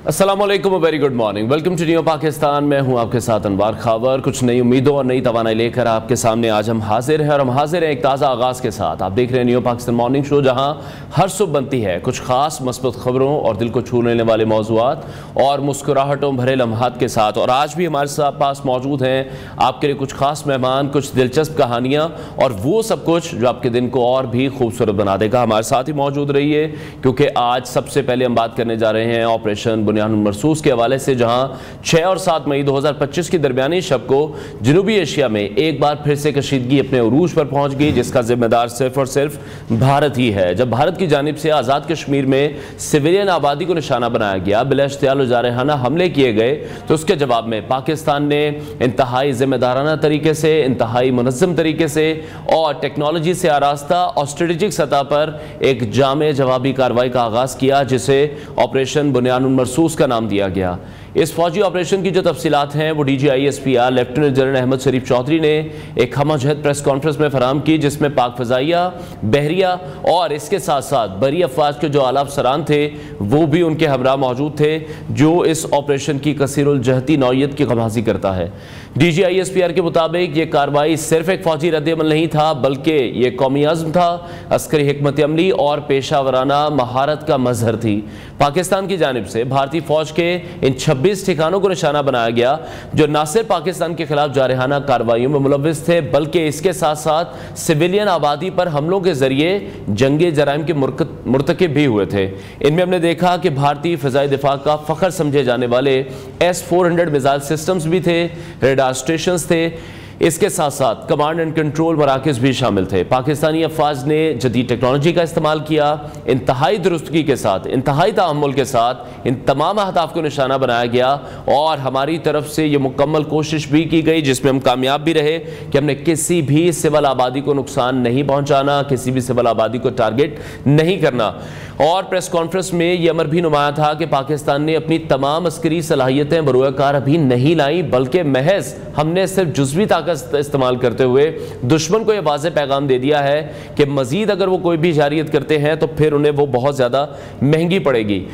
अस्सलाम वालेकुम, very good morning, welcome to new Pakistan. मैं हूं आपके साथ अनवार खावर। कुछ नई उम्मीदों और नई तवानाई लेकर आपके सामने आज हम हाजिर हैं और हम हाजिर हैं एक ताज़ा आगाज़ के साथ। आप देख रहे हैं न्यू पाकिस्तान मॉर्निंग शो, जहां हर सुबह बनती है कुछ खास मस्बत खबरों और दिल को छू लेने वाले मौज़ूआत और मुस्कुराहटों भरे लम्हात के साथ। और आज भी हमारे पास मौजूद हैं आपके लिए कुछ खास मेहमान, कुछ दिलचस्प कहानियाँ और वो सब कुछ जो आपके दिन को और भी खूबसूरत बना देगा। हमारे साथ ही मौजूद रहिए, क्योंकि आज सबसे पहले हम बात करने जा रहे हैं ऑपरेशन बुनियानुल मरसूस के हवाले से, जहां 6 और 7 मई 2025 की दरमियानी शब को जनूबी एशिया में एक बार फिर से कशीदगी अपने उरूज पर पहुंच गई, जिसका जिम्मेदार सिर्फ और सिर्फ भारत ही है। जब भारत की जानिब से आज़ाद कश्मीर में सिविलियन आबादी को निशाना बनाया गया, बिलाइख्तियार जारहाना हमले किए गए, तो उसके जवाब में पाकिस्तान ने इंतहाई जिम्मेदाराना तरीके से, इंतहाई मुनज़्ज़म तरीके से और टेक्नोलॉजी से आरास्ता और स्ट्रेटेजिक सतह पर एक जामे जवाबी कार्रवाई का आगाज़ किया, जिसे ऑपरेशन बुनियानुल मरसूस का नाम दिया गया। इस फौजी ऑपरेशन की जो तफसीलात हैं वो DGISPR लेफ्टिनेंट जनरल अहमद शरीफ चौधरी ने एक हमजहद प्रेस कॉन्फ्रेंस में फराहम की, जिसमें पाक फ़ज़ाइया, बहरिया और इसके साथ साथ बरी अफवाज के जो आला अफसरान थे वो भी उनके हमरा मौजूद थे, जो इस ऑपरेशन की कसीरुल जहती नौयत की गवाही करता है। DGISPR के मुताबिक ये कार्रवाई सिर्फ एक फौजी रद्द-ए-अमल नहीं था, बल्कि ये कौमी अज़्म था, अस्करी हिकमत अमली और पेशावराना महारत का मजहर थी। पाकिस्तान की जानिब से भारतीय फौज के इन 26 ठिकानों को निशाना बनाया गया, जो न सिर्फ पाकिस्तान के खिलाफ जारहाना कार्रवाइयों में मुलव्विस थे, बल्कि इसके साथ साथ सिविलियन आबादी पर हमलों के जरिए जंगे जराइम के मुर्तकिब भी हुए थे। इनमें हमने देखा कि भारतीय फ़िज़ाई दिफा का फ़ख्र समझे जाने वाले S-400 मिसाइल सिस्टम्स भी थे, रेडार स्टेशन थे, इसके साथ साथ कमांड एंड कंट्रोल मराकज़ भी शामिल थे। पाकिस्तानी अफवाज ने जदीद टेक्नोलॉजी का इस्तेमाल किया, इंतहाई दुरुस्तगी के साथ, इंतहाई तहम्मुल के साथ इन तमाम अहदाफ को निशाना बनाया गया और हमारी तरफ से ये मुकम्मल कोशिश भी की गई, जिसमें हम कामयाब भी रहे कि हमने किसी भी सिविल आबादी को नुकसान नहीं पहुँचाना, किसी भी सिविल आबादी को टारगेट नहीं करना। और प्रेस कॉन्फ्रेंस में यह अमर भी नुमाया था कि पाकिस्तान ने अपनी तमाम अस्करी सलाहियतें बरोकार अभी नहीं लाई, बल्कि महज हमने सिर्फ जुज़वी ताकत इस्तेमाल करते हुए दुश्मन को यह वाज़ेह पैगाम दे दिया है कि मजीद अगर वो कोई भी जारियत करते हैं तो फिर उन्हें वो बहुत ज़्यादा महंगी पड़ेगी।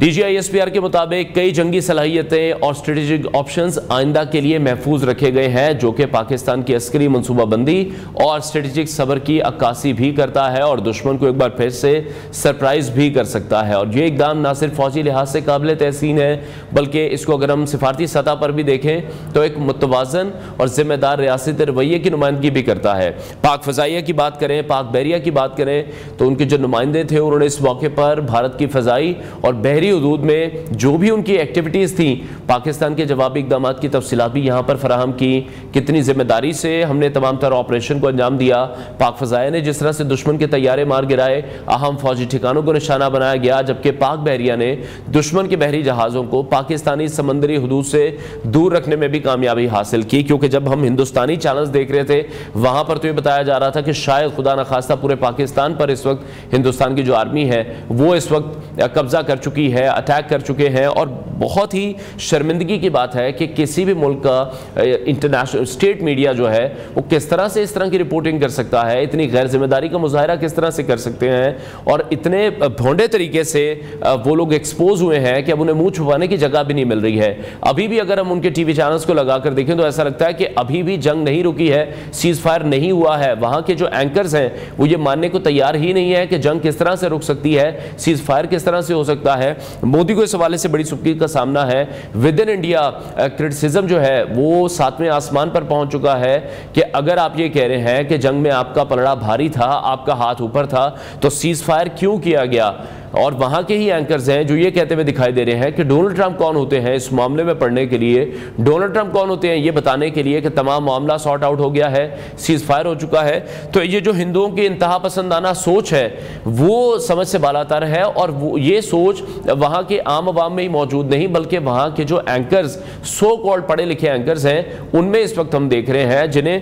DGISPR के मुताबिक कई जंगी सलाहियतें और स्ट्रेटेजिक ऑप्शंस आइंदा के लिए महफूज रखे गए हैं, जो कि पाकिस्तान की अस्करी मनसूबाबंदी और स्ट्रेटेजिक सब्र की अक्कासी भी करता है और दुश्मन को एक बार फिर से सरप्राइज भी कर सकता है। और ये इकदाम ना सिर्फ फौजी लिहाज से काबिल तहसीन है, बल्कि इसको अगर हम सिफारती सतह पर भी देखें तो एक मुतवाज़न और जिम्मेदार रियासती रवैये की नुमाइंदगी भी करता है। पाक फ़ज़ाइया की बात करें, पाक बहरिया की बात करें, तो उनके जो नुमाइंदे थे उन्होंने इस मौके पर भारत की फ़ज़ाई और बहरी हदूद में जो भी उनकी एक्टिविटीज़ थी, पाकिस्तान के जवाबी इक़दामात की तफसीलात भी यहाँ पर फराहम की। कितनी जिम्मेदारी से हमने तमाम तरह ऑपरेशन को अंजाम दिया, पाक फ़ज़ाइया ने जिस तरह से दुश्मन के तैयारे मार गिराए, अहम फौजी ठिकानों को निशाना बनाया गया, जबकि पाक बहरिया ने दुश्मन के बहरी जहाज़ों को पाकिस्तानी समंदरी हदूद से दूर रखने में भी कामयाबी हासिल की। क्योंकि जब हम हिंदुस्तानी चैनल्स देख रहे थे, वहाँ पर तो ये बताया जा रहा था कि शायद खुदा न खास्ता पूरे पाकिस्तान पर इस वक्त हिंदुस्तान की जो आर्मी है वो इस वक्त कब्जा कर चुकी है, अटैक कर चुके हैं। और बहुत ही शर्मिंदगी की बात है कि किसी भी मुल्क का इंटरनेशनल स्टेट मीडिया जो है वो किस तरह से इस तरह की रिपोर्टिंग कर सकता है, इतनी गैर जिम्मेदारी का मुजाहरा किस तरह से कर सकते हैं, और इतने भोंडे तरीके से वो लोग एक्सपोज हुए हैं कि अब उन्हें मुंह छुपाने की जगह भी नहीं मिल रही है। अभी भी अगर हम उनके टीवी चैनल्स को लगाकर देखें तो ऐसा लगता है कि अभी भी जंग नहीं रुकी है, सीज फायर नहीं हुआ है। वहां के जो एंकर्स हैं वो ये मानने को तैयार ही नहीं है कि जंग किस तरह से रुक सकती है, सीज फायर किस तरह से हो सकता है। मोदी को इस हवाले से बड़ी सुर्खी का सामना है। विद इन इंडिया क्रिटिसिज्म जो है वो 7वें आसमान पर पहुंच चुका है कि अगर आप ये कह रहे हैं कि जंग में आपका पलड़ा भारी था, आपका हाथ ऊपर था, तो सीज फायर क्यों किया गया। और वहाँ के ही एंकर्स हैं जो ये कहते हुए दिखाई दे रहे हैं कि डोनाल्ड ट्रंप कौन होते हैं इस मामले में पढ़ने के लिए, डोनाल्ड ट्रंप कौन होते हैं ये बताने के लिए कि तमाम मामला सॉर्ट आउट हो गया है, सीज फायर हो चुका है। तो ये जो हिंदुओं की इंतहा पसंदाना सोच है वो समझ से बालातर है, और वो ये सोच वहाँ के आम आवाम में ही मौजूद नहीं, बल्कि वहाँ के जो एंकर्स, सो कॉल्ड पढ़े लिखे एंकर्स हैं, उनमें इस वक्त हम देख रहे हैं, जिन्हें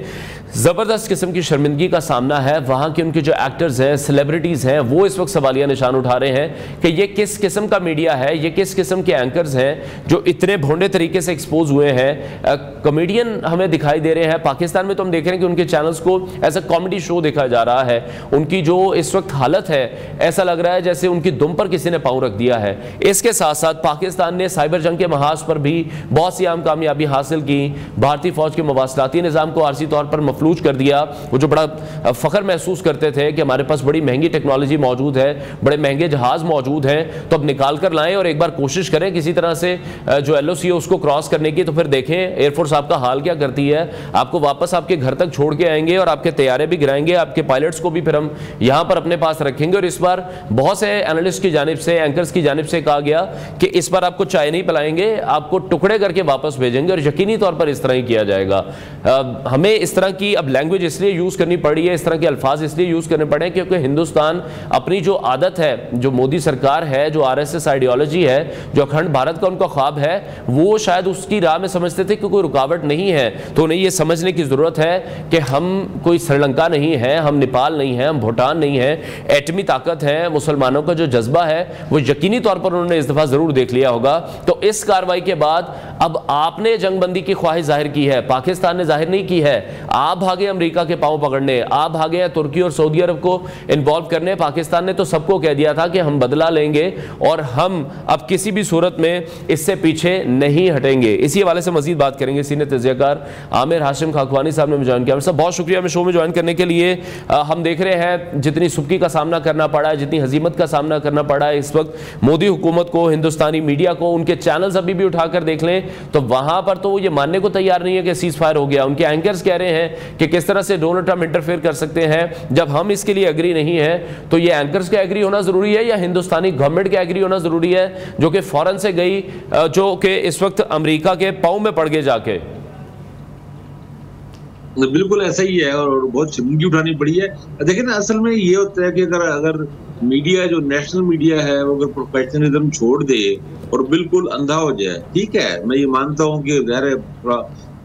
ज़बरदस्त किस्म की शर्मिंदगी का सामना है। वहाँ के उनके जो एक्टर्स हैं, सेलिब्रिटीज़ हैं, वो इस वक्त सवालिया निशान उठा रहे हैं कि ये किस किस्म का मीडिया है, ये किस किस्म के एंकर्स हैं जो इतने भोंडे तरीके से एक्सपोज हुए हैं। कॉमेडियन हमें दिखाई दे रहे हैं। पाकिस्तान में तो हम देख रहे हैं कि उनके चैनल्स को एज अ कॉमेडी शो देखा जा रहा है। उनकी जो इस वक्त हालत है, ऐसा लग रहा है जैसे उनकी दुम पर किसी ने पाँव रख दिया है। इसके साथ साथ पाकिस्तान ने साइबर जंग के महाज पर भी बहुत सी अहम कामयाबी हासिल की। भारतीय फौज के मवासलाती निज़ाम को आरजी तौर पर मफलूज कर दिया। वो जो बड़ा फख्र महसूस करते थे कि हमारे पास बड़ी महंगी टेक्नोलॉजी मौजूद है, बड़े महंगे जहाज मौजूद हैं, तो अब निकाल कर लाएं और एक बार कोशिश करें किसी तरह से जो LOC है उसको क्रॉस करने की। तो फिर देखें एयरफोर्स आपका हाल क्या करती है। आपको वापस आपके घर तक छोड़ के आएंगे और आपके तैयारे भी गिराएंगे, आपके पायलट्स को भी फिर हम यहाँ पर अपने पास रखेंगे। और इस बार बहुत से एनालिस्ट की जानिब से, एंकर्स की जानिब से कहा गया कि इस बार आपको चाय नहीं पिलाएंगे, आपको टुकड़े करके वापस भेजेंगे और यकीनी तौर पर इस तरह ही किया जाएगा। हमें इस तरह की अब लैंग्वेज इसलिए यूज़ करनी पड़ी है, इस तरह के अल्फाज इसलिए यूज़ करने पड़े हैं क्योंकि हिंदुस्तान अपनी जो आदत है, जो मोदी सरकार है, जो RSS आइडियोलॉजी है, जो अखंड भारत का उनका ख्वाब है, वो शायद उसकी राह में समझते थे कि कोई रुकावट नहीं है। तो उन्हें ये समझने की ज़रूरत है कि हम कोई श्रीलंका नहीं है, हम नेपाल नहीं है, हम भूटान नहीं है, एटमी ताकत है। मुसलमानों का जो जज्बा है वो यकीनी तौर पर उन्होंने इस दफ़ा ज़रूर देख लिया होगा। तो इस कार्रवाई के बाद अब आपने जंगबंदी की ख्वाहिश जाहिर की है, पाकिस्तान ने जाहिर नहीं की है। आप भागे अमेरिका के पांव पकड़ने, आप भागे हैं तुर्की और सऊदी अरब को इन्वॉल्व करने। पाकिस्तान ने तो सबको कह दिया था कि हम बदला लेंगे और हम अब किसी भी सूरत में इससे पीछे नहीं हटेंगे। इसी हवाले से मजीद बात करेंगे। सीनियर तजज़ियाकार आमिर हाशिम खाकवानी साहब ने ज्वाइन किया। आमिर साहब बहुत शुक्रिया हमें शो में ज्वाइन करने के लिए। हम देख रहे हैं जितनी सुबकी का सामना करना पड़ा है, जितनी हजीमत का सामना करना पड़ा है इस वक्त मोदी हुकूमत को, हिंदुस्तानी मीडिया को, उनके चैनल्स अभी भी उठाकर देख लें तो वहां पर तो ये मानने को तैयार नहीं है कि सीज फायर हो गया। उनके एंकर्स कह रहे हैं कि किस तरह से डोनाल्ड ट्रंप इंटरफेयर कर सकते हैं जब हम इसके लिए एग्री नहीं है। तो ये एंकर्स का एग्री होना जरूरी है या हिंदुस्तानी गवर्नमेंट का एग्री होना जरूरी है, जो कि फौरन से गई, जो कि इस वक्त अमेरिका के पांव में पड़ गए जाके? बिल्कुल ऐसा ही है और बहुत शर्मिंदगी उठानी पड़ी है। देखिए ना, असल में ये होता है कि अगर मीडिया, जो नेशनल मीडिया है, वो अगर प्रोफेशनलिज्म छोड़ दे और बिल्कुल अंधा हो जाए, ठीक है, मैं ये मानता हूँ कि ज़ाहिर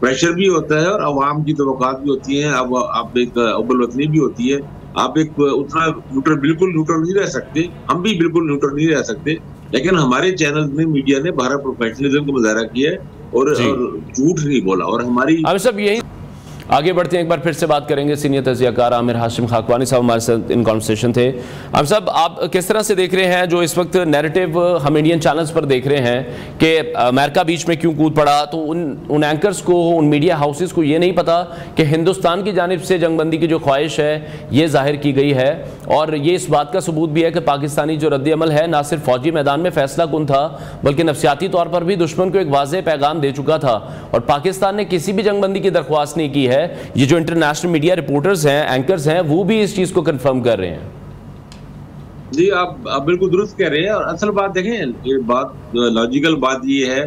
प्रेशर भी होता है और अवाम की तवक्कात भी होती है। अब आप एक अव्वल वतनी भी होती है, आप एक उतना न्यूट्रल, बिल्कुल न्यूट्रल नहीं रह सकते, हम भी बिल्कुल न्यूट्रल नहीं रह सकते। लेकिन हमारे चैनल में मीडिया ने भारत प्रोफेशनलिज्म का मुजाहरा किया है और झूठ नहीं बोला। और हमारी सब यही आगे बढ़ते हैं, एक बार फिर से बात करेंगे। सीनियर तजज़ियाकार आमिर हाशिम खाकवानी साहब हमारे साथ इन कॉन्वर्सेशन थे। आमिर साहब, आप किस तरह से देख रहे हैं जो इस वक्त नैरेटिव हम इंडियन चैनल्स पर देख रहे हैं कि अमेरिका बीच में क्यों कूद पड़ा? तो उन एंकर्स को, उन मीडिया हाउसेस को ये नहीं पता कि हिंदुस्तान की जानिब से जंगबंदी की जो ख्वाहिश है ये जाहिर की गई है। और ये इस बात का सबूत भी है कि पाकिस्तानी जो रद्द-ए-अमल है ना सिर्फ फौजी मैदान में फैसला कुन था, बल्कि नफसियाती तौर पर भी दुश्मन को एक वाज़ेह पैगाम दे चुका था। और पाकिस्तान ने किसी भी जंगबंदी की दरख्वास्त नहीं की है। ये जो इंटरनेशनल मीडिया रिपोर्टर्स हैं, एंकर्स हैं, वो भी इस चीज को कंफर्म कर रहे हैं। जी, आप बिल्कुल दुरुस्त कह रहे हैं। और असल बात देखें, ये बात, लॉजिकल बात ये है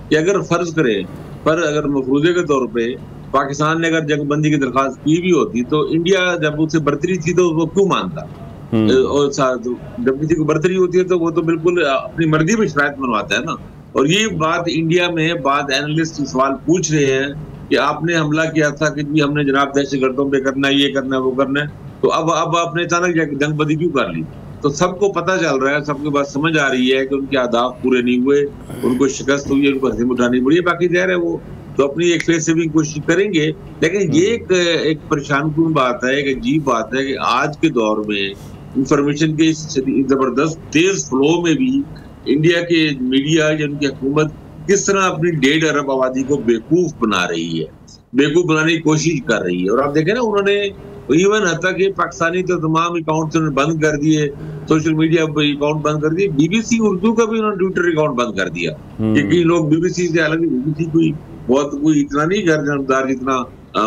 कि अगर फर्ज करें पर अगर मफरूजे के तौर पे पाकिस्तान ने अगर जंगबंदी की दरखास्त की भी होती तो इंडिया जब उससे बर्तरी थी तो वो क्यों मानता? और जब किसी को बर्तरी होती है तो वो तो बिल्कुल अपनी मर्जी में शरायत मनवाता है ना। और ये बात इंडिया में बाद एनालिस्ट सवाल पूछ रहे हैं कि आपने हमला किया था कि जी हमने जनाब दहशतगर्दों पे करना है, ये करना है, वो करना है, तो अब आपने अचानक जंगबंदी क्यों कर ली? तो सबको पता चल रहा है, सबके बात समझ आ रही है कि उनके अहदाफ पूरे नहीं हुए, उनको शिकस्त हुई, उनको हज़ीम उठानी पड़ी है। बाकी ज़ाहिर है वो तो अपनी एक फेस सेविंग कोशिश करेंगे। लेकिन ये एक परेशान कुन बात है, एक अजीब बात है कि आज के दौर में इंफॉर्मेशन के इस जबरदस्त तेज फ्लो में भी इंडिया के मीडिया या उनकी हुकूमत किस तरह अपनी 1.5 अरब आबादी को बेवकूफ बना रही है, बेवकूफ बनाने की कोशिश कर रही है। और आप देखें ना, उन्होंने इवन हत्ता कि पाकिस्तानी तो तमाम अकाउंट उन्होंने बंद कर दिए, सोशल मीडिया अकाउंट बंद कर दिए, BBC उर्दू का भी उन्होंने ट्विटर अकाउंट बंद कर दिया। क्योंकि लोग BBC से, हालांकि BBC कोई इतना नहीं गर्दार जितना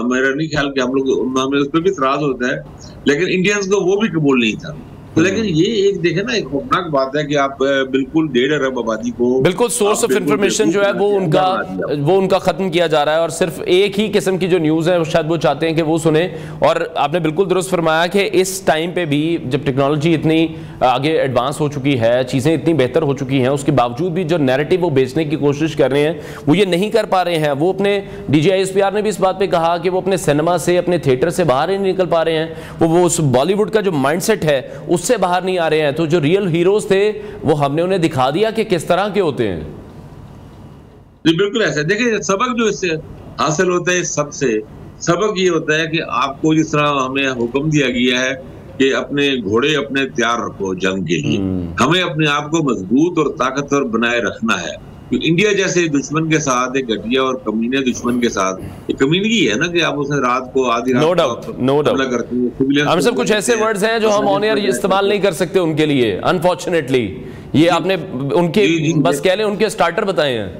मेरा नहीं ख्याल कि हम लोग, हमें उस पर भी इतराज होता है, लेकिन इंडियंस को वो भी कबूल नहीं था। लेकिन ये एक देखे ना, एक खौफनाक बात है कि आप बिल्कुल 1.5 अरब आबादी को बिल्कुल सोर्स ऑफ इंफॉर्मेशन जो है वो उनका खत्म किया जा रहा है और सिर्फ एक ही किस्म की जो न्यूज़ है शायद वो चाहते हैं कि वो सुने। और आपने बिल्कुल दुरुस्त फरमाया कि इस टाइम पे भी जब टेक्नोलॉजी इतनी आगे एडवांस हो चुकी है, चीज़ें इतनी बेहतर हो चुकी हैं, उसके बावजूद भी जो नैरेटिव वो बेचने की कोशिश कर रहे हैं वो ये नहीं कर पा रहे हैं। वो अपने DGISPR ने भी इस बात पे कहा कि वो अपने सिनेमा से, अपने थिएटर से बाहर ही नहीं निकल पा रहे हैं, वो उस बॉलीवुड का जो माइंडसेट है उससे बाहर नहीं आ रहे हैं। तो जो रियल हीरोज थे वो हमने उन्हें दिखा दिया कि किस तरह के होते हैं। जी बिल्कुल ऐसा। देखिए, सबक जो इससे हासिल होता है, सबसे सबक ये होता है कि आपको जिस तरह हमें हुक्म दिया गया है कि अपने घोड़े अपने तैयार रखो जंग के लिए, हमें अपने आप को मजबूत और ताकतवर बनाए रखना है। इंडिया जैसे दुश्मन के साथ, एक घटिया और कमीने दुश्मन के साथ, ये कमीनगी है ना कि आप उसे रात को आधी रात हमला करते हैं। हम सब कुछ ऐसे वर्ड्स हैं जो हम ऑन एयर इस्तेमाल नहीं कर सकते उनके लिए, अनफॉर्चुनेटली। ये आपने उनके बस कह लें उनके स्टार्टर बताए हैं।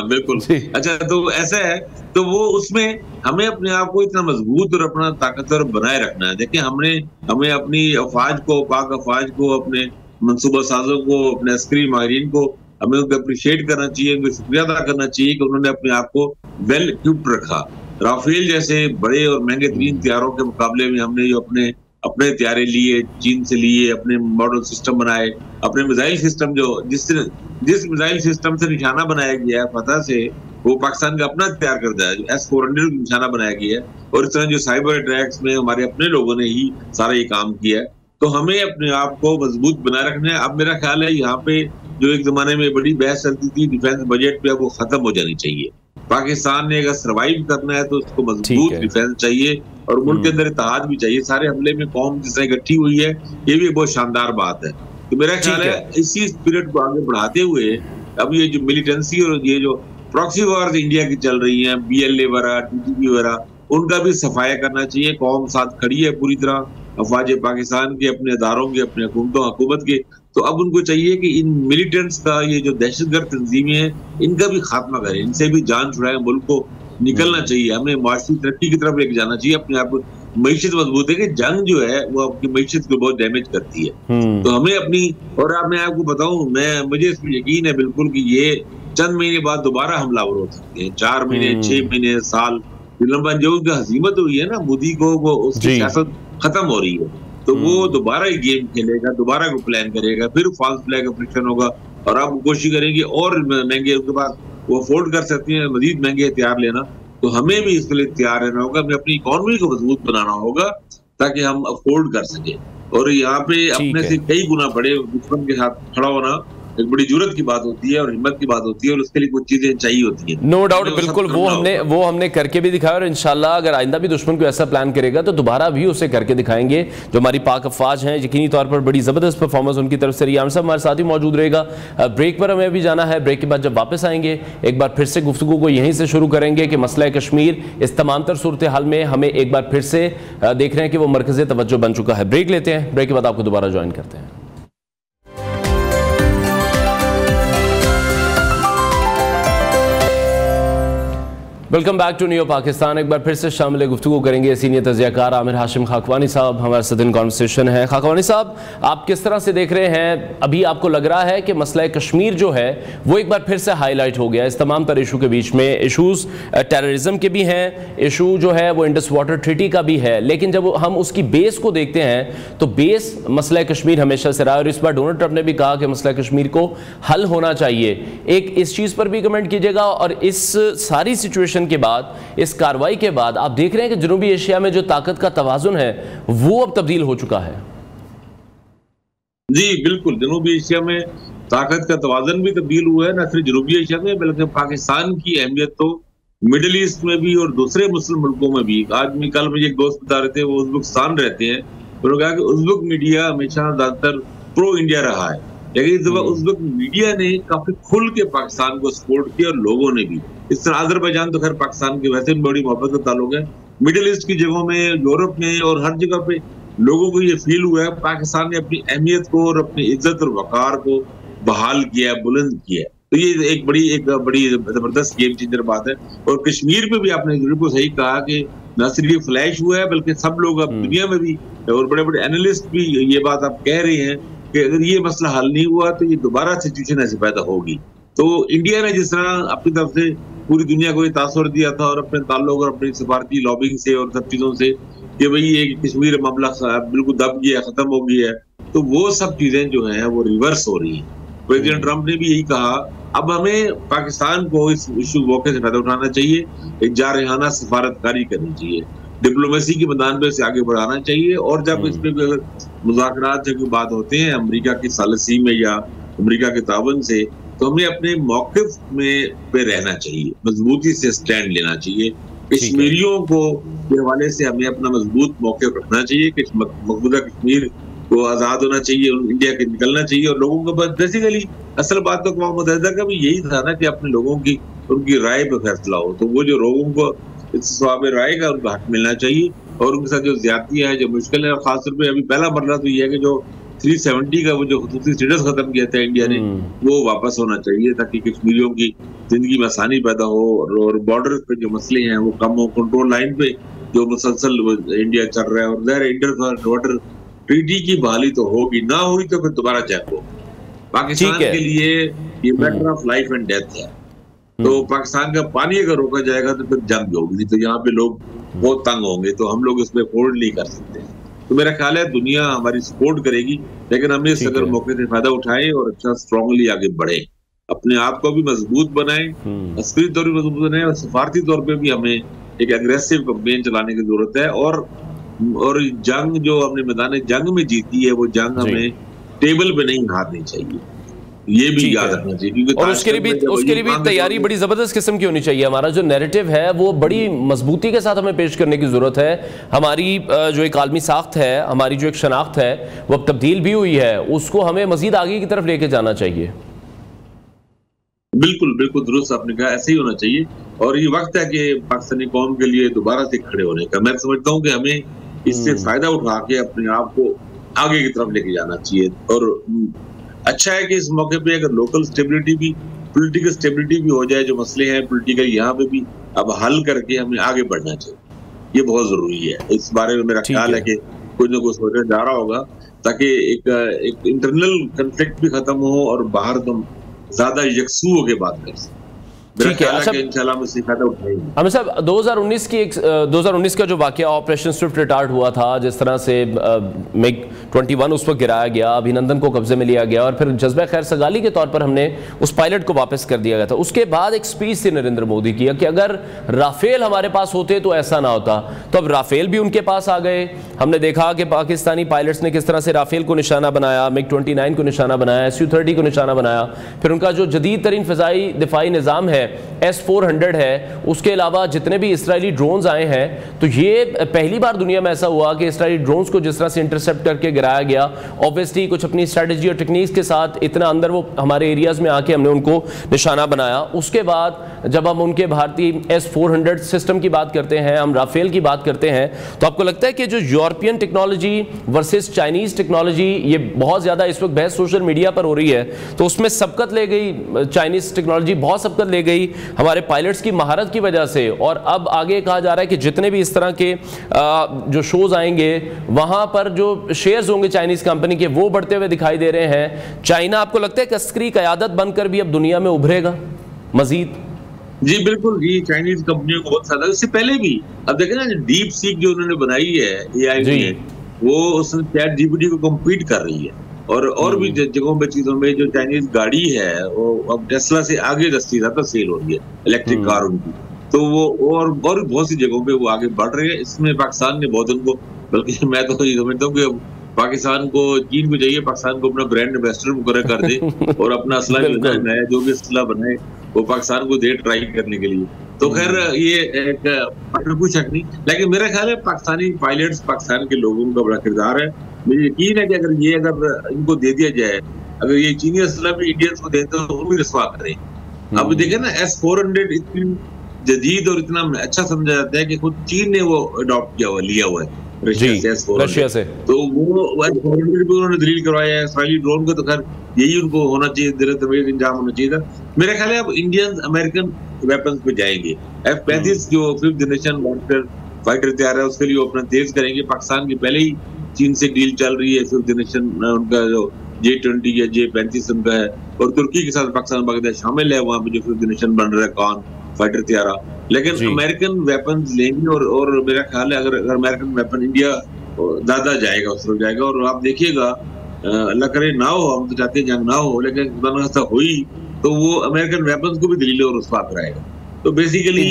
बिल्कुल। अच्छा, तो ऐसा है, तो वो उसमें हमें अपने आप को इतना मजबूत और अपना ताकतवर बनाए रखना है। देखिए, हमें अपनी अफवाज को, पाक अफवाज को, अपने मनसूबा साजों को, अपने अस्करी माहिरीन को हमें उनको अप्रिशिएट करना चाहिए, उनको शुक्रिया अदा करना चाहिए कि उन्होंने अपने आप को वेल इक्विप्ड रखा। राफेल जैसे बड़े और महंगे तरीन तैयारों के मुकाबले में हमने जो अपने तैयारे लिए, चीन से लिए, अपने मॉडल सिस्टम बनाए, अपने मिसाइल सिस्टम जो जिस मिसाइल सिस्टम से निशाना बनाया गया है फतह से, वो पाकिस्तान का अपना तैयार करता है, S-400 निशाना बनाया गया है। और इस तरह जो साइबर अटैक्स में हमारे अपने लोगों ने ही सारा ये काम किया है। तो हमें अपने आप को मजबूत बनाए रखना है। अब मेरा ख्याल है यहाँ पे जो एक जमाने में बड़ी बहस चलती थी डिफेंस बजट पे, अब वो खत्म हो जानी चाहिए। पाकिस्तान ने अगर सर्वाइव करना है तो उसको मजबूत डिफेंस चाहिए और मुल्क के अंदर इत्तेहाद भी चाहिए। सारे हमले में कौम जिस तरह इकट्ठी हुई है, ये भी बहुत शानदार बात है। तो मेरा ख्याल है इसी स्पिरिट को आगे बढ़ाते हुए अब ये जो मिलिटेंसी और ये जो प्रॉक्सी वॉर्स इंडिया की चल रही है, BLA वगैरह, TTP वगैरह, उनका भी सफाया करना चाहिए। कौम साथ खड़ी है पूरी तरह, अफवाज पाकिस्तान के, अपने अदारों के, अपने हुकूमत के। तो अब उनको चाहिए कि इन मिलिटेंट्स का, ये जो दहशतगर्द तंजीमें हैं, इनका भी खात्मा करें, इनसे भी जान छुड़ाएं। मुल्क को निकलना चाहिए, हमें माशी तरक्की की तरफ लेके जाना चाहिए। अपने आप को मईशत मजबूत है कि जंग जो है वो आपकी मईशत को बहुत डैमेज करती है। तो हमें अपनी, और अब मैं आपको बताऊं, मुझे इसमें यकीन है बिल्कुल कि ये चंद महीने बाद दोबारा हमलावर हो सकते हैं। 4 महीने, 6 महीने, साल लंबा जो उनका हजीमत हुई है ना मोदी को, वो उसकी सियासत खत्म हो रही है। तो वो दोबारा एक गेम खेलेगा, दोबारा को प्लान करेगा, फिर फॉल्स फ्लैग ऑपरेशन होगा और आप कोशिश करेंगे और महंगे, उनके पास वो अफोर्ड कर सकती हैं मजीद महंगे हथियार लेना। तो हमें भी इसके लिए तैयार रहना होगा, हमें अपनी इकोनॉमी को मजबूत बनाना होगा ताकि हम अफोर्ड कर सके। और यहाँ पे अपने से कई गुना बड़े दुश्मन के साथ खड़ा होना एक बड़ी जरूरत की बात होती है और हिम्मत की बात होती है, और उसके लिए कुछ चीजें चाहिए होती हैं। नो डाउट, बिल्कुल वो हमने करके भी दिखाया और इंशाल्लाह अगर आइंदा भी दुश्मन को ऐसा प्लान करेगा तो दोबारा भी उसे करके दिखाएंगे। जो हमारी पाक अफवाज हैं, यकीनी तौर पर बड़ी ज़बरदस्त परफॉर्मेंस उनकी तरफ से रही। आमिर साहब हमारे साथ ही मौजूद रहेगा। ब्रेक पर हमें भी जाना है। ब्रेक के बाद जब वापस आएंगे एक बार फिर से गुफ्तगू को यहीं से शुरू करेंगे कि मसला कश्मीर इस तमाम तर सूरत हाल में हमें एक बार फिर से देख रहे हैं कि वो मरकज़ी तवज्जो बन चुका है। ब्रेक लेते हैं, ब्रेक के बाद आपको दोबारा ज्वाइन करते हैं। Welcome back to new Pakistan. एक बार फिर से शामिल गुफ्तगू करेंगे सीनियर तज़कियाकार आमिर हाशिम खाकवानी साहब हमारे साथ इन कॉन्वर्सेशन है। खाकवानी साहब, आप किस तरह से देख रहे हैं, अभी आपको लग रहा है कि मसला कश्मीर जो है वो एक बार फिर से हाईलाइट हो गया इस तमाम तर इशू के बीच में? इशूज़ टेररिज्म के भी हैं, इशू जो है वो इंडस वाटर ट्रीटी का भी है, लेकिन जब हम उसकी बेस को देखते हैं तो बेस मसला कश्मीर हमेशा से रहा और इस बार डोनाल्ड ट्रंप ने भी कहा कि मसला कश्मीर को हल होना चाहिए। एक इस चीज़ पर भी कमेंट कीजिएगा और इस सारी सिचुएशन के बाद, इस कार्रवाई के बाद आप देख रहे हैं कि जनूबी एशिया में जो ताकत का तवाजुन है वो अब तब्दील हो चुका है। जी बिल्कुल, जनूबी एशिया में ताकत का तवाजुन भी तब्दील हुआ है। न सिर्फ जनूबी एशिया में बल्कि पाकिस्तान की अहमियत तो मिडिल ईस्ट में भी और दूसरे मुस्लिम मुल्कों में भी। आज कल मुझे एक दोस्त बता रहे थे, वो उज़्बेकिस्तान रहते हैं, उन्होंने कहा कि उज़्बेक मीडिया हमेशा ज्यादातर प्रो इंडिया रहा है, लेकिन इस दफा उज़्बेक मीडिया ने काफी खुल के पाकिस्तान को सपोर्ट किया और लोगों ने भी। इस तरह अजरबैजान तो खैर पाकिस्तान के वैसे भी बड़ी मोहब्बत का ताल्लुक है, मिडिल ईस्ट की जगहों में, यूरोप में और हर जगह पे लोगों को ये फील हुआ है पाकिस्तान ने अपनी अहमियत को और अपनी इज्जत और वकार को बहाल किया, बुलंद किया। तो ये एक बड़ी जबरदस्त गेम चेंजर बात है। और कश्मीर में भी आपने बिल्कुल सही कहा कि न सिर्फ ये फ्लैश हुआ है बल्कि सब लोग अब दुनिया में भी और बड़े बड़े एनालिस्ट भी ये बात आप कह रहे हैं कि अगर ये मसला हल नहीं हुआ तो ये दोबारा सिचुएशन ऐसे पैदा होगी। तो इंडिया ने जिस तरह अपनी तरफ से पूरी दुनिया को ये तासुर दिया था और अपने ताल्लुक और अपनी सफारती लॉबिंग से और सब चीजों से कि भाई ये कश्मीर मामला बिल्कुल दब गया, खत्म हो गया है, तो वो सब चीजें जो है वो रिवर्स हो रही है। प्रेसिडेंट ट्रंप ने भी यही कहा, अब हमें पाकिस्तान को इस इशू मौके से फायदा उठाना चाहिए, एक जारहाना सफारतकारी करनी चाहिए, डिप्लोमेसी के मैदान में से आगे बढ़ाना चाहिए। और जब इस पे अगर मुज़ाकरात जब बात होते हैं अमेरिका की सालसी में या अमेरिका के तावन से, तो हमें अपने मौक़िफ़ में पे रहना चाहिए, मजबूती से स्टैंड लेना चाहिए। कश्मीरियों को के हवाले से हमें अपना मजबूत मौक़िफ़ रखना चाहिए कि मकबूजा कश्मीर को आज़ाद होना चाहिए, इंडिया के निकलना चाहिए। और लोगों के पास बेसिकली असल बात तो अक़वाम मुत्तहिदा का भी यही था ना कि अपने लोगों की उनकी राय पे फैसला हो। तो वो जो लोगों को इस सवाब राय का उनको हक मिलना चाहिए और उनके साथ जो ज्यादतियां है, जो मुश्किल है, खासतौर पे अभी पहला मरला तो ये है कि जो 370 का वो जो खुसूसी स्टेटस खत्म किया था इंडिया ने, वो वापस होना चाहिए ताकि कश्मीरियों की जिंदगी में आसानी पैदा हो और बॉर्डर पे जो मसले हैं वो कम हो। कंट्रोल लाइन पे जो मुसलसल इंडिया चल रहा है और ज़ाहिर इंटर बॉर्डर ट्रीटी की बहाली तो होगी, ना हुई तो फिर दोबारा चेक हो। पाकिस्तान के लिए ये matter of life and death है। तो पाकिस्तान का पानी अगर रोका जाएगा तो फिर जंग होगी, तो यहाँ पे लोग बहुत तंग होंगे, तो हम लोग इसमें अफोर्ड नहीं कर सकते। तो मेरा ख्याल है दुनिया हमारी सपोर्ट करेगी, लेकिन हम इस अगर मौके से फायदा उठाएं और अच्छा स्ट्रांगली आगे बढ़े, अपने आप को भी मजबूत बनाएं, अस्करी तौर पर मजबूत बनाएं और सफारती तौर पर भी हमें एक एग्रेसिव कैंपेन चलाने की जरूरत है। और जंग जो हमने मैदान जंग में जीती है, वो जंग हमें टेबल पे नहीं हारनी चाहिए, ये भी याद रखना चाहिए। और उसके लिए भी तैयारी बड़ी जबरदस्त किस्म की होनी चाहिए। हमारा जो नैरेटिव है वो बड़ी मजबूती के साथ हमें पेश करने की जरूरत है। हमारी जो एक आलमी साख्त है, हमारी जो एक शनाख्त है, वो अब तब्दील भी हुई है, उसको हमें मजीद आगे की तरफ लेके जाना चाहिए। बिल्कुल बिल्कुल दुरुस्त आपने कहा, ऐसे ही होना चाहिए। और ये वक्त है कि पाकिस्तानी कौम के लिए दोबारा से खड़े होने का। मैं समझता हूँ कि हमें इससे फायदा उठा के अपने आप को आगे की तरफ लेके जाना चाहिए। और अच्छा है कि इस मौके पे अगर लोकल स्टेबिलिटी भी, पॉलिटिकल स्टेबिलिटी भी हो जाए, जो मसले हैं पॉलिटिकल यहाँ पे भी अब हल करके हमें आगे बढ़ना चाहिए, ये बहुत जरूरी है। इस बारे में मेरा ख्याल है कि कुछ न कुछ सोचा जा रहा होगा ताकि एक इंटरनल कन्फ्लिक्ट भी खत्म हो और बाहर तुम ज्यादा यकसू होके बात कर सकें। ठीक है। अच्छा, हमें साहब 2019 का जो वाकया ऑपरेशन स्विफ्ट रिटार्ड हुआ था, जिस तरह से मिग 21 उस पर गिराया गया, अभिनंदन को कब्जे में लिया गया और फिर जज्बा खैर सगाली के तौर पर हमने उस पायलट को वापस कर दिया गया था। उसके बाद एक स्पीच थी नरेंद्र मोदी की कि अगर राफेल हमारे पास होते तो ऐसा ना होता। तो अब राफेल भी उनके पास आ गए। हमने देखा कि पाकिस्तानी पायलट्स ने किस तरह से राफेल को निशाना बनाया, मिग 29 को निशाना बनाया, SU-30 को निशाना बनाया। फिर उनका जो जदीद तरीन फ़िज़ाई दिफाई निज़ाम है S-400 है, उसके अलावा जितने भी इसराइली ड्रोन्स आए हैं, तो ये पहली बार दुनिया में ऐसा हुआ कि इसराइली ड्रोन्स को जिस तरह से इंटरसेप्ट करके गिराया गया, ऑब्वियसली कुछ अपनी स्ट्रेटजी और टेक्निक्स के साथ इतना अंदर वो हमारे एरियाज में आके हमने उनको निशाना बनाया। उसके बाद जब हम उनके भारतीय S-400 सिस्टम की बात करते हैं, हम राफेल की बात करते हैं, तो आपको लगता है कि जो European technology versus Chinese technology, ये बहुत ज़्यादा इस वक्त बहस सोशल मीडिया पर हो रही है, तो उसमें सबकत ले गई चाइनीज टेक्नोलॉजी, बहुत सबकत ले गई हमारे पायलट्स की महारत की वजह से। और अब आगे कहा जा रहा है कि जितने भी इस तरह के जो शोज आएंगे, वहां पर जो शेयर्स होंगे चाइनीज कंपनी के, वो बढ़ते हुए दिखाई दे रहे हैं। चाइना आपको लगता है कि अस्करी क़यादत बनकर भी अब दुनिया में उभरेगा मजीद? जी बिल्कुल जी, चाइनीज कंपनियों को बहुत फायदा, इससे पहले भी अब देखें ना, डीप सीक जो उन्होंने बनाई है AI में, वो उसने ChatGPT को कम्पीट कर रही है। और भी जगहों पे चीजों में जो चाइनीज गाड़ी है वो अब टेस्ला से आगे दस्ती ज्यादा सेल हो रही है, इलेक्ट्रिक कार उनकी। तो वो और बहुत सी जगहों पे वो आगे बढ़ रहे हैं। इसमें पाकिस्तान ने बहुत उनको, बल्कि मैं तो ये समझता हूँ कि पाकिस्तान को, चीन को चाहिए पाकिस्तान को अपना ब्रांड एम्बेसडर मुकर्रर कर दे और अपना असला जो भी असला बनाए वो पाकिस्तान को दे ट्राई करने के लिए। तो खैर ये एक कोई शक नहीं, लेकिन मेरा ख्याल है पाकिस्तानी पायलट्स, पाकिस्तान के लोगों का बड़ा किरदार है। मुझे यकीन है कि अगर इनको दे दिया जाए, अगर ये चीनी असला भी इंडियंस को देते तो वो भी रसवा करें। अब देखे ना, S-400 इतनी जदीद और इतना अच्छा समझा जाता है कि खुद चीन ने वो अडॉप्ट किया हुआ, लिया हुआ है रशिया से। तो वो S-400 भी उन्होंने दलील करवाया है। इसराइली ड्रोन को तो खैर यही उनको होना चाहिए, दिल इंजाम होना चाहिए था। मेरा ख्याल है अब इंडियन अमेरिकन वेपन्स पे जाएंगे। F-35 जो 5th जनरेशन फाइटर तैयार है, उसके लिए वो अपना तेज करेंगे। पाकिस्तान की पहले ही चीन से डील चल रही है, फिफ्थ नेशन उनका जो J20 या J35 उनका है, और तुर्की के साथ पाकिस्तान बाकायदा शामिल है वहाँ पे जो फिफ्थ नेशन बन रहा है, कौन फाइटर तैयारा। लेकिन अमेरिकन वेपन्स लेंगे और मेरा ख्याल है अगर अमेरिकन वेपन इंडिया ज्यादा जाएगा, उस तरफ जाएगा। और आप देखिएगा, अल्लाह करे ना हो, हम तो चाहते हैं जंग ना हो, लेकिन खुदा हुई तो वो अमेरिकन वेपन्स को भी दलील और रुस्वा कराएगा। तो बेसिकली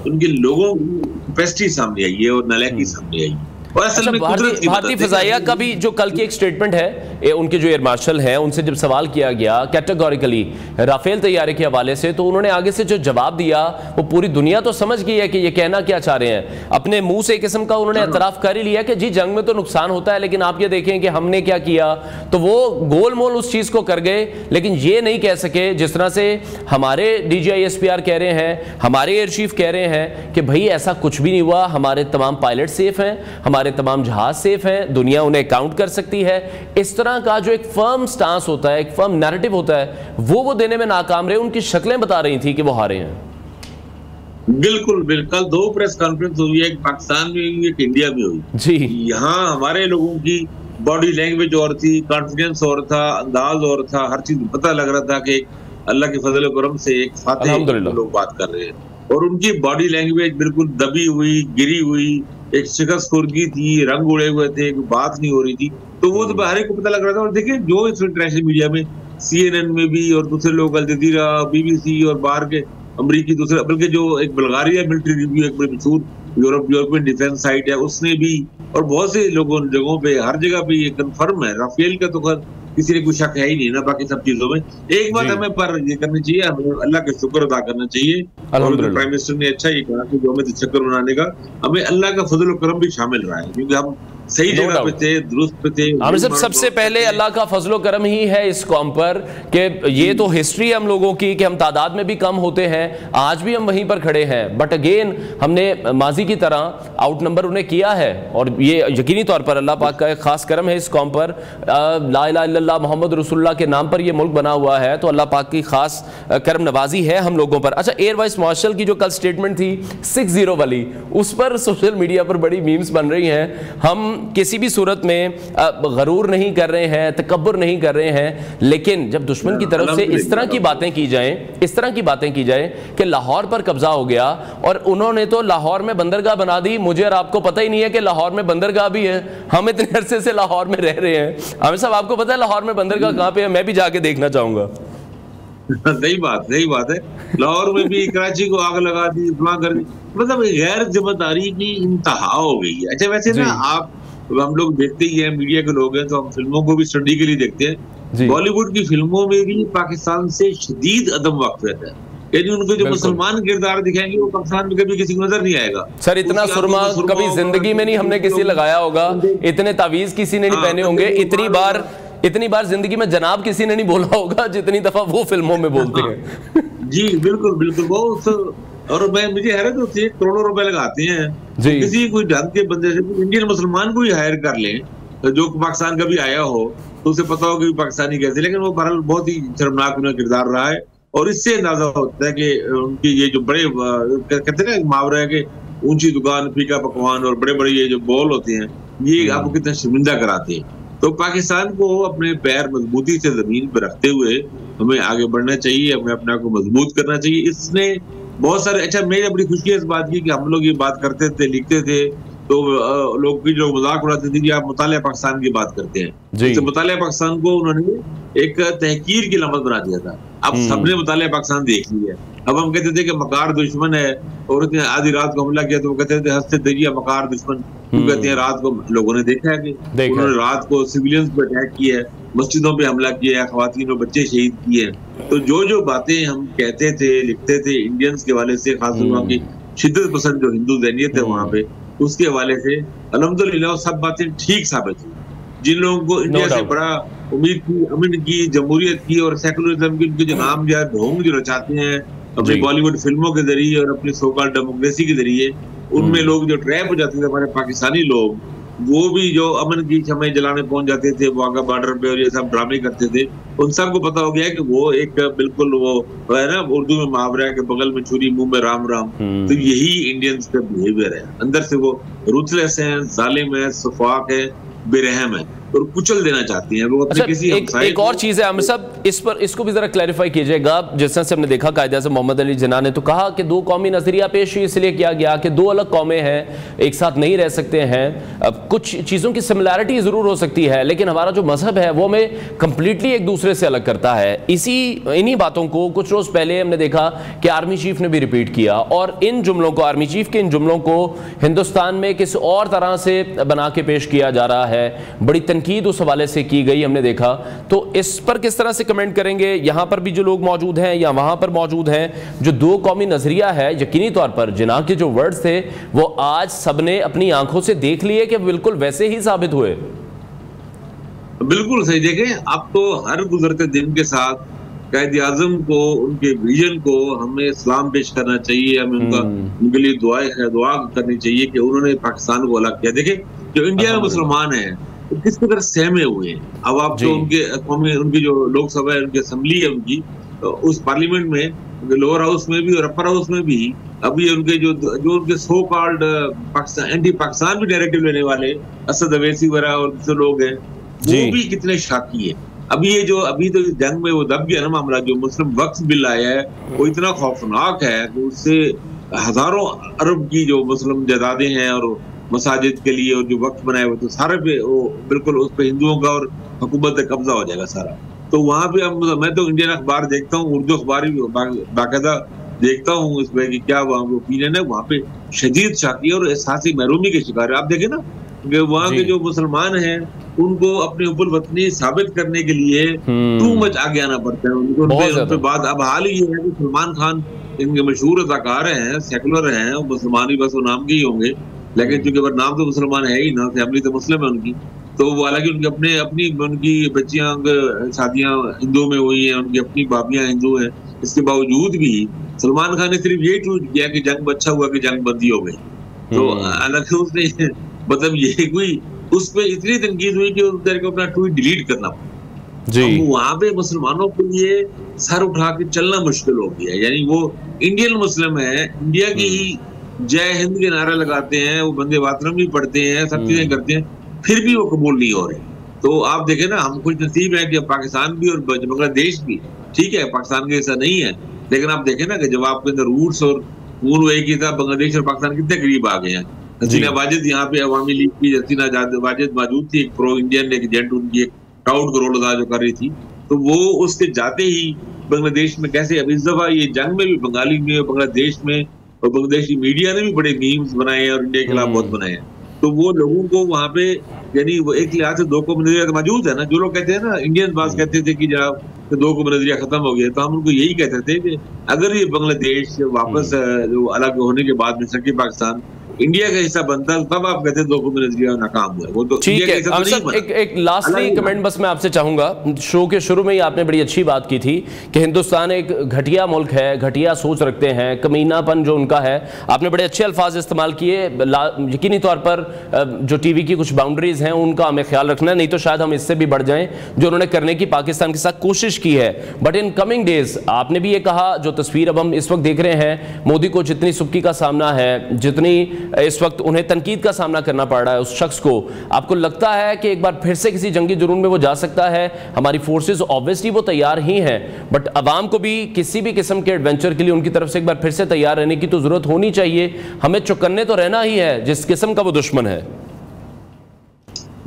उनके लोगों की कैपेसिटी सामने आई है और नालायकी सामने आई है। अच्छा, भारतीय फिजाइया का भी जो कल की एक स्टेटमेंट है, उनके जो एयर मार्शल हैं उनसे जब सवाल किया गया कैटेगोरिकली राफेल तैयारी के हवाले से, तो उन्होंने आगे से जो जवाब दिया वो पूरी दुनिया तो समझ गई है कि ये कहना क्या चाह रहे हैं। अपने मुंह से एक किस्म का उन्होंने एतराफ कर ही लिया कि जी जंग में तो नुकसान होता है, लेकिन आप ये देखें कि हमने क्या किया। तो वो गोल मोल उस चीज को कर गए, लेकिन ये नहीं कह सके जिस तरह से हमारे DGISPR कह रहे हैं, हमारे एयर चीफ कह रहे हैं कि भाई ऐसा कुछ भी नहीं हुआ, हमारे तमाम पायलट सेफ हैं, हमारे तमाम जहाज सेफ हैं, दुनिया उन्हें काउंट कर सकती है। इस तरह का जो एक फर्म स्टांस होता है, एक फर्म नैरेटिव होता है, वो देने में नाकाम रहे। उनकी शक्लें बता रही थी कि वो हारे हैं। बिल्कुल बिल्कुल, 2 प्रेस कॉन्फ्रेंस हुई है, एक पाकिस्तान में हुई, एक इंडिया में हुई जी। यहाँ हमारे लोगों की बॉडी लैंग्वेज और थी, कॉन्फिडेंस और था, अंदाज और था, हर चीज पता लग रहा था कि अल्लाह के फजल करम से एक फातिह लोग बात कर रहे हैं। और उनकी बॉडी लैंग्वेज बिल्कुल दबी हुई, गिरी हुई, एक शिकस्त खुर्गी थी, रंग उड़े हुए थे, बात नहीं हो रही थी। तो वो तो हर एक को पता लग रहा था। और देखिए जो इस इंटरनेशनल मीडिया में CNN में भी और दूसरे लोग अल जज़ीरा, BBC और बाहर के अमरीकी दूसरे, बल्कि जो एक बुल्गारिया मिलिट्री रिव्यू एक बड़ी मशहूर यूरोपियन डिफेंस साइट है, उसने भी, और बहुत से लोगों जगहों पे, हर जगह पे ये कंफर्म है। राफेल का तो किसी ने कुछ शक है ही नहीं ना, बाकी सब चीजों में। एक बात हमें पर ये करनी चाहिए, हमें अल्लाह का शुक्र अदा करना चाहिए। और प्राइम मिनिस्टर ने अच्छा ही कहा कि जो हमें तशक्कुर मनाने का, हमें अल्लाह का फजल और करम भी शामिल रहा है, क्योंकि हम सही जगह पे थे, दुरुस्त पे थे। हमें सबसे पहले अल्लाह का फजल और करम ही है इस कौम पर, कि ये तो हिस्ट्री है हम लोगों की कि हम तादाद में भी कम होते हैं, आज भी हम वहीं पर खड़े हैं। बट अगेन हमने माजी की तरह आउट नंबर उन्हें किया है, और ये यकीनी तौर पर अल्लाह पाक का एक खास करम है इस कौम पर। ला इलाहा इल्लल्लाह मोहम्मद रसूलुल्लाह के नाम पर यह मुल्क बना हुआ है, तो अल्लाह पाक की खास करम नवाजी है हम लोगों पर। अच्छा, एयर वाइस मार्शल की जो कल स्टेटमेंट थी 60 वाली, उस पर सोशल मीडिया पर बड़ी मीम्स बन रही हैं। हम किसी भी सूरत में गरूर नहीं कर रहे हैं, तकब्बुर नहीं कर रहे हैं, लेकिन जब दुश्मन की तरफ से इस तरह की बातें की जाएं, कि लाहौर पर कब्जा हो गया और उन्होंने तो लाहौर में बंदरगाह बना दी। मुझे और आपको पता ही नहीं है कि लाहौर में बंदरगाह भी है, हम इतने अरसे से लाहौर में रह रहे हैं। आमिर साहब, आपको पता है लाहौर में बंदरगाह कहाँ पे है? मैं भी जाके देखना चाहूंगा। सही बात है। लाहौर में भी कराची को आग लगा दी, कर दी, मतलब गैर जिम्मेदारी की इंतहा हो गई है। अच्छा, वैसे ना हम लोग देखते ही हैं, मीडिया के लोग हैं, तो हम फिल्मों को भी स्टडी के लिए देखते हैं। बॉलीवुड की फिल्मों में भी पाकिस्तान से शदीद अदम वाक़ियत है, यानी उनके जो मुसलमान किरदार दिखाएंगे वो पाकिस्तान में कभी किसी को नजर नहीं आएगा। सर, इतना सुरमा कभी जिंदगी में नहीं हमने किसी लगाया होगा, इतने तावीज किसी ने नहीं पहने होंगे, इतनी बार जिंदगी में जनाब किसी ने नहीं बोला होगा जितनी दफा वो फिल्मों में बोलते हैं। जी बिल्कुल वो, और मुझे हैरत होती है, करोड़ों रुपए लगाते हैं किसी कोई ढंग के बंदे से, इंडियन मुसलमान को ही हायर कर लें जो पाकिस्तान का भी आया हो, तो उसे पता हो कि पाकिस्तानी कैसे, लेकिन वो बहरहाल बहुत ही शर्मनाक उनका किरदार रहा है। और इससे अंदाजा होता है कि उनकी ये जो बड़े कहते हैं ना मुहावरा है कि ऊंची दुकान फीका पकवान, और बड़े बड़े ये जो बॉल होते हैं, ये आपको कितना शर्मिंदा कराते हैं। तो पाकिस्तान को अपने पैर मजबूती से जमीन पर रखते हुए हमें आगे बढ़ना चाहिए, हमें अपने आप को मजबूत करना चाहिए। इसने बहुत सारे, अच्छा, मेरी बड़ी खुशी है इस बात की कि हम लोग ये बात करते थे, लिखते थे, तो लोग भी जो मजाक उड़ाते थे कि आप मुतालिया पाकिस्तान की बात करते हैं। तो मुतालिया पाकिस्तान को उन्होंने एक तहकीर की लामत बना दिया था। अब सबने मुतालिया पाकिस्तान देख लिया। अब हम कहते थे कि मकार दुश्मन है, और उसने आधी रात को हमला किया तो वो कहते थे हंसते थे मकार दुश्मन। क्यों कहते हैं? रात को लोगों ने देखा है कि उन्होंने रात को सिविलियंस पे अटैक किया है, मस्जिदों पे हमला किया है, खवातीन और बच्चे शहीद किए हैं। तो जो बातें हम कहते थे, लिखते थे इंडियंस के हवाले से, खासतौर की शिद्दत पसंद जो हिंदू ज़हनियत है वहाँ पे, उसके हवाले से अल्हम्दुलिल्लाह सब बातें ठीक साबित हुई। जिन लोगों को इंडिया से बड़ा उम्मीद की, अमन की, जमहूरियत की और सेकुलरिज्म की, उनके जो नाम जो है ढोंग जो रचाते हैं अपनी बॉलीवुड फिल्मों के जरिए और अपनी सो कॉल्ड डेमोक्रेसी के जरिए, उनमें लोग जो ट्रैप हो जाते थे, हमारे पाकिस्तानी लोग, वो भी जो अमन की शमय जलाने पहुंच जाते थे वाघा बॉर्डर पे और ये सब ड्रामे करते थे, उन सबको पता हो गया कि वो एक बिल्कुल वो है ना, उर्दू में मुहावरा है कि बगल में छुरी मुंह में राम राम। तो यही इंडियंस का बिहेवियर है, अंदर से वो रूथलेस है, जालिम है, सफाक है, बेरहम है और कुचल देना चाहती हैं वो अपने किसी एक और चीज है आमिर साहब, इस पर इसको भी जरा क्लैरिफाई कीजिएगा। जिस तरह से हमने देखा कायदे-ए-आज़म मोहम्मद अली जिन्ना ने तो कहा कि दो कौमी नजरिया पेश इसलिए किया गया कि दो अलग कौमें हैं, एक साथ नहीं रह सकते हैं। अब कुछ चीजों की सिमिलैरिटी जरूर हो सकती है, लेकिन हमारा जो मजहब है वो हमें कंप्लीटली एक दूसरे से अलग करता है। इन्हीं बातों को कुछ रोज पहले हमने देखा कि आर्मी चीफ ने भी रिपीट किया, और इन जुमलों को, आर्मी चीफ के इन जुमलों को हिंदुस्तान में किस और तरह से बना के पेश किया जा रहा है। बड़ी तनकीद उस हवाले से की गई हमने देखा। तो इस पर किस तरह से कमेंट करेंगे, यहां पर भी जो लोग मौजूद हैं या वहां पर मौजूद हैं, जो दो कौमी नजरिया है, यकीनी तौर पर जिन्ना के जो वर्ड्स थे वो आज सबने अपनी आंखों से देख लिए कि बिल्कुल वैसे ही साबित हुए। बिल्कुल सही। देखें, अब तो हर गुजरते दिन के साथ कायद-ए-आज़म को, उनके विजन को हमें सलाम पेश करना चाहिए, हमें उनके लिए दुआ करनी चाहिए कि उन्होंने पाकिस्तान को अलग किया। देखें, जो इंडिया में मुसलमान हैं तो किस कदर सहमे हुए हैं। अब आप तो उनकी जो लोकसभा है, उनकी असेंबली है, उनकी तो उस पार्लियामेंट में, लोअर हाउस में भी और अपर हाउस में भी, अभी उनके जो उनके so called Pakistan anti Pakistan भी नैरेटिव लेने वाले असद अवैसी वगैरह और दूसरे लोग हैं, वो भी कितने शाकी है। अभी तो जंग में वो दब गया ना मामला। जो मुस्लिम वक्फ बिल आया है वो इतना खौफनाक है कि उससे हजारों अरब की जो मुस्लिम जायदादें हैं और मसाजिद के लिए और जो वक्त बनाए हुए तो सारे पे वो बिल्कुल उस पे हिंदुओं का और हुकूमत का कब्जा हो जाएगा सारा। तो वहाँ पे मैं तो इंडियन अखबार देखता हूँ, उर्दू अखबार भी बाकायदा देखता हूँ इस पे कि क्या वहाँ ओपिनियन है। वहाँ पे शदीद शाकी और एहसासी महरूमी के शिकार है। आप देखें ना कि वहाँ के जो मुसलमान हैं उनको अपने ऊपर वतनी साबित करने के लिए टू मच आगे आना पड़ता है उनको। बात अब हाल ही है कि सलमान खान इनके मशहूर अदाकार हैं, सेकुलर हैं, मुसलमान ही बस वो नाम के ही होंगे, लेकिन चूंकि नाम तो मुसलमान है ही ना, फैमिली तो मुस्लिम है उनकी। तो वो हालांकि उनकी बच्चियां शादियां हिंदू में हुई हैं, उनकी अपनी भाभियां हिंदू हैं, इसके बावजूद भी सलमान खान ने सिर्फ यही ट्वीट किया कि जंग अच्छा हुआ कि जंग बंदी हो गई। तो हालांकि उसने मतलब ये कोई उस पर इतनी तनकीद हुई कि उस को अपना ट्वीट डिलीट करना पड़ा। वहां पे मुसलमानों के लिए सर उठा के चलना मुश्किल हो गया। यानी वो इंडियन मुस्लिम है, इंडिया की ही जय हिंद के नारा लगाते हैं, वो वंदे मातरम भी पढ़ते हैं, सब चीजें करते हैं, फिर भी वो कबूल नहीं हो रहे। तो आप देखें ना, हम खुश नसीब है कि पाकिस्तान भी और बांग्लादेश भी, ठीक है पाकिस्तान के ऐसा नहीं है, लेकिन आप देखें ना कि जब आपके अंदर रूट्स और खून एक ही था, बांग्लादेश और पाकिस्तान कितने करीब आ गए हैं। हसीना वाजिद यहाँ पे अवामी लीग की हसीना वाजिद मौजूद थी, एक प्रो इंडियन एक एजेंट, उनकी एक प्राउड का रोल अदा जो कर रही थी, तो वो उसके जाते ही बांग्लादेश में कैसे, अब इस दफा ये जंग में भी बंगाली में, बांग्लादेश में और बांग्लादेशी मीडिया ने भी बड़े मीम्स बनाए हैं और इंडिया के खिलाफ बहुत बनाए हैं। तो वो लोगों को वहाँ पे, यानी वो एक लिहाज से दो कौम नजरिया मौजूद है ना। जो लोग कहते हैं ना, इंडियन बास कहते थे कि जब दो कौम नजरिया खत्म हो गया, तो हम उनको यही कहते थे कि अगर ये बांग्लादेश वापस जो अलग होने के बाद में सकी पाकिस्तान इंडिया का हिस्सा बनता है, तब आप कहते हैं दो कौमी नजरिया नाकाम हुआ। वो तो ठीक है। एक लास्टली कमेंट बस मैं आपसे चाहूंगा। शो के शुरू में ही आपने बड़ी अच्छी बात की थी कि हिंदुस्तान एक घटिया मुल्क है, घटिया सोच रखते हैं, कमीनापन जो उनका है, आपने बड़े अच्छे अल्फाज इस्तेमाल किए। यकीनी तौर पर जो टीवी की कुछ बाउंड्रीज हैं उनका हमें ख्याल रखना है, नहीं तो शायद हम इससे भी बढ़ जाएं जो उन्होंने करने की पाकिस्तान के साथ कोशिश की है। बट इन कमिंग डेज आपने भी ये कहा, जो तस्वीर अब हम इस वक्त देख रहे हैं, मोदी को जितनी सुक्की का सामना है, जितनी इस वक्त उन्हें तनकीद का सामना करना पड़ रहा है उस शख्स को, आपको लगता है कि एक बार फिर से किसी जंगी जुनून में वो जा सकता है? हमारी फोर्सेस ऑब्वियसली वो तैयार ही हैं, बट अवाम को भी किसी भी किस्म के एडवेंचर के लिए उनकी तरफ से एक बार फिर से तैयार रहने की तो जरूरत होनी चाहिए। हमें चौकन्ने तो रहना ही है जिस किस्म का वो दुश्मन है।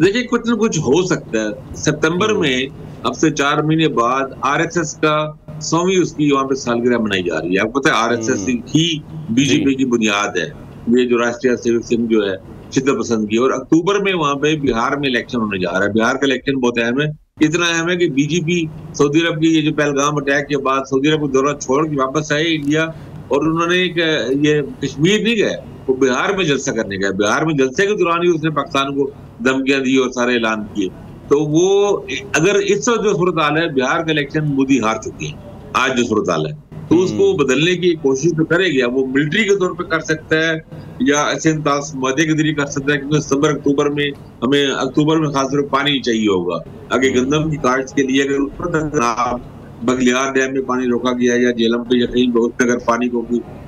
देखिए, कुछ न कुछ हो सकता है। सितंबर में अब से 4 महीने बाद आरएसएस का 100वीं उसकी वहां पे सालगिरह मनाई जा रही है। आपको पता है आरएसएस ही बीजेपी की बुनियाद है, ये जो राष्ट्रीय सेवक संघ जो है शिद्दत पसंद की। और अक्टूबर में वहां पे बिहार में इलेक्शन होने जा रहा है। बिहार का इलेक्शन बहुत अहम है, इतना अहम है कि बीजेपी सऊदी अरब की ये जो पहलगाम अटैक के बाद सऊदी अरब को दौरा छोड़ के वापस आए इंडिया, और उन्होंने ये कश्मीर नहीं गए, वो बिहार में जलसा करने गए। बिहार में जलसे के दौरान ही उसने पाकिस्तान को धमकियां दी और सारे ऐलान किए। तो वो अगर इस वक्त जो सूरत हाल है, बिहार का इलेक्शन मोदी हार चुके हैं आज जो सूरत हाल है, तो उसको बदलने की कोशिश तो करेगा। वो मिलिट्री के तौर पे कर सकता है या ऐसे मादे के जरिए कर सकता है, क्योंकि सितंबर अक्टूबर में हमें खासतौर पर पानी चाहिए होगा आगे गंदम की काश्त के लिए। अगर उस पर बगलियार डैम में पानी रोका गया या जेलम पे या कहीं अगर पानी को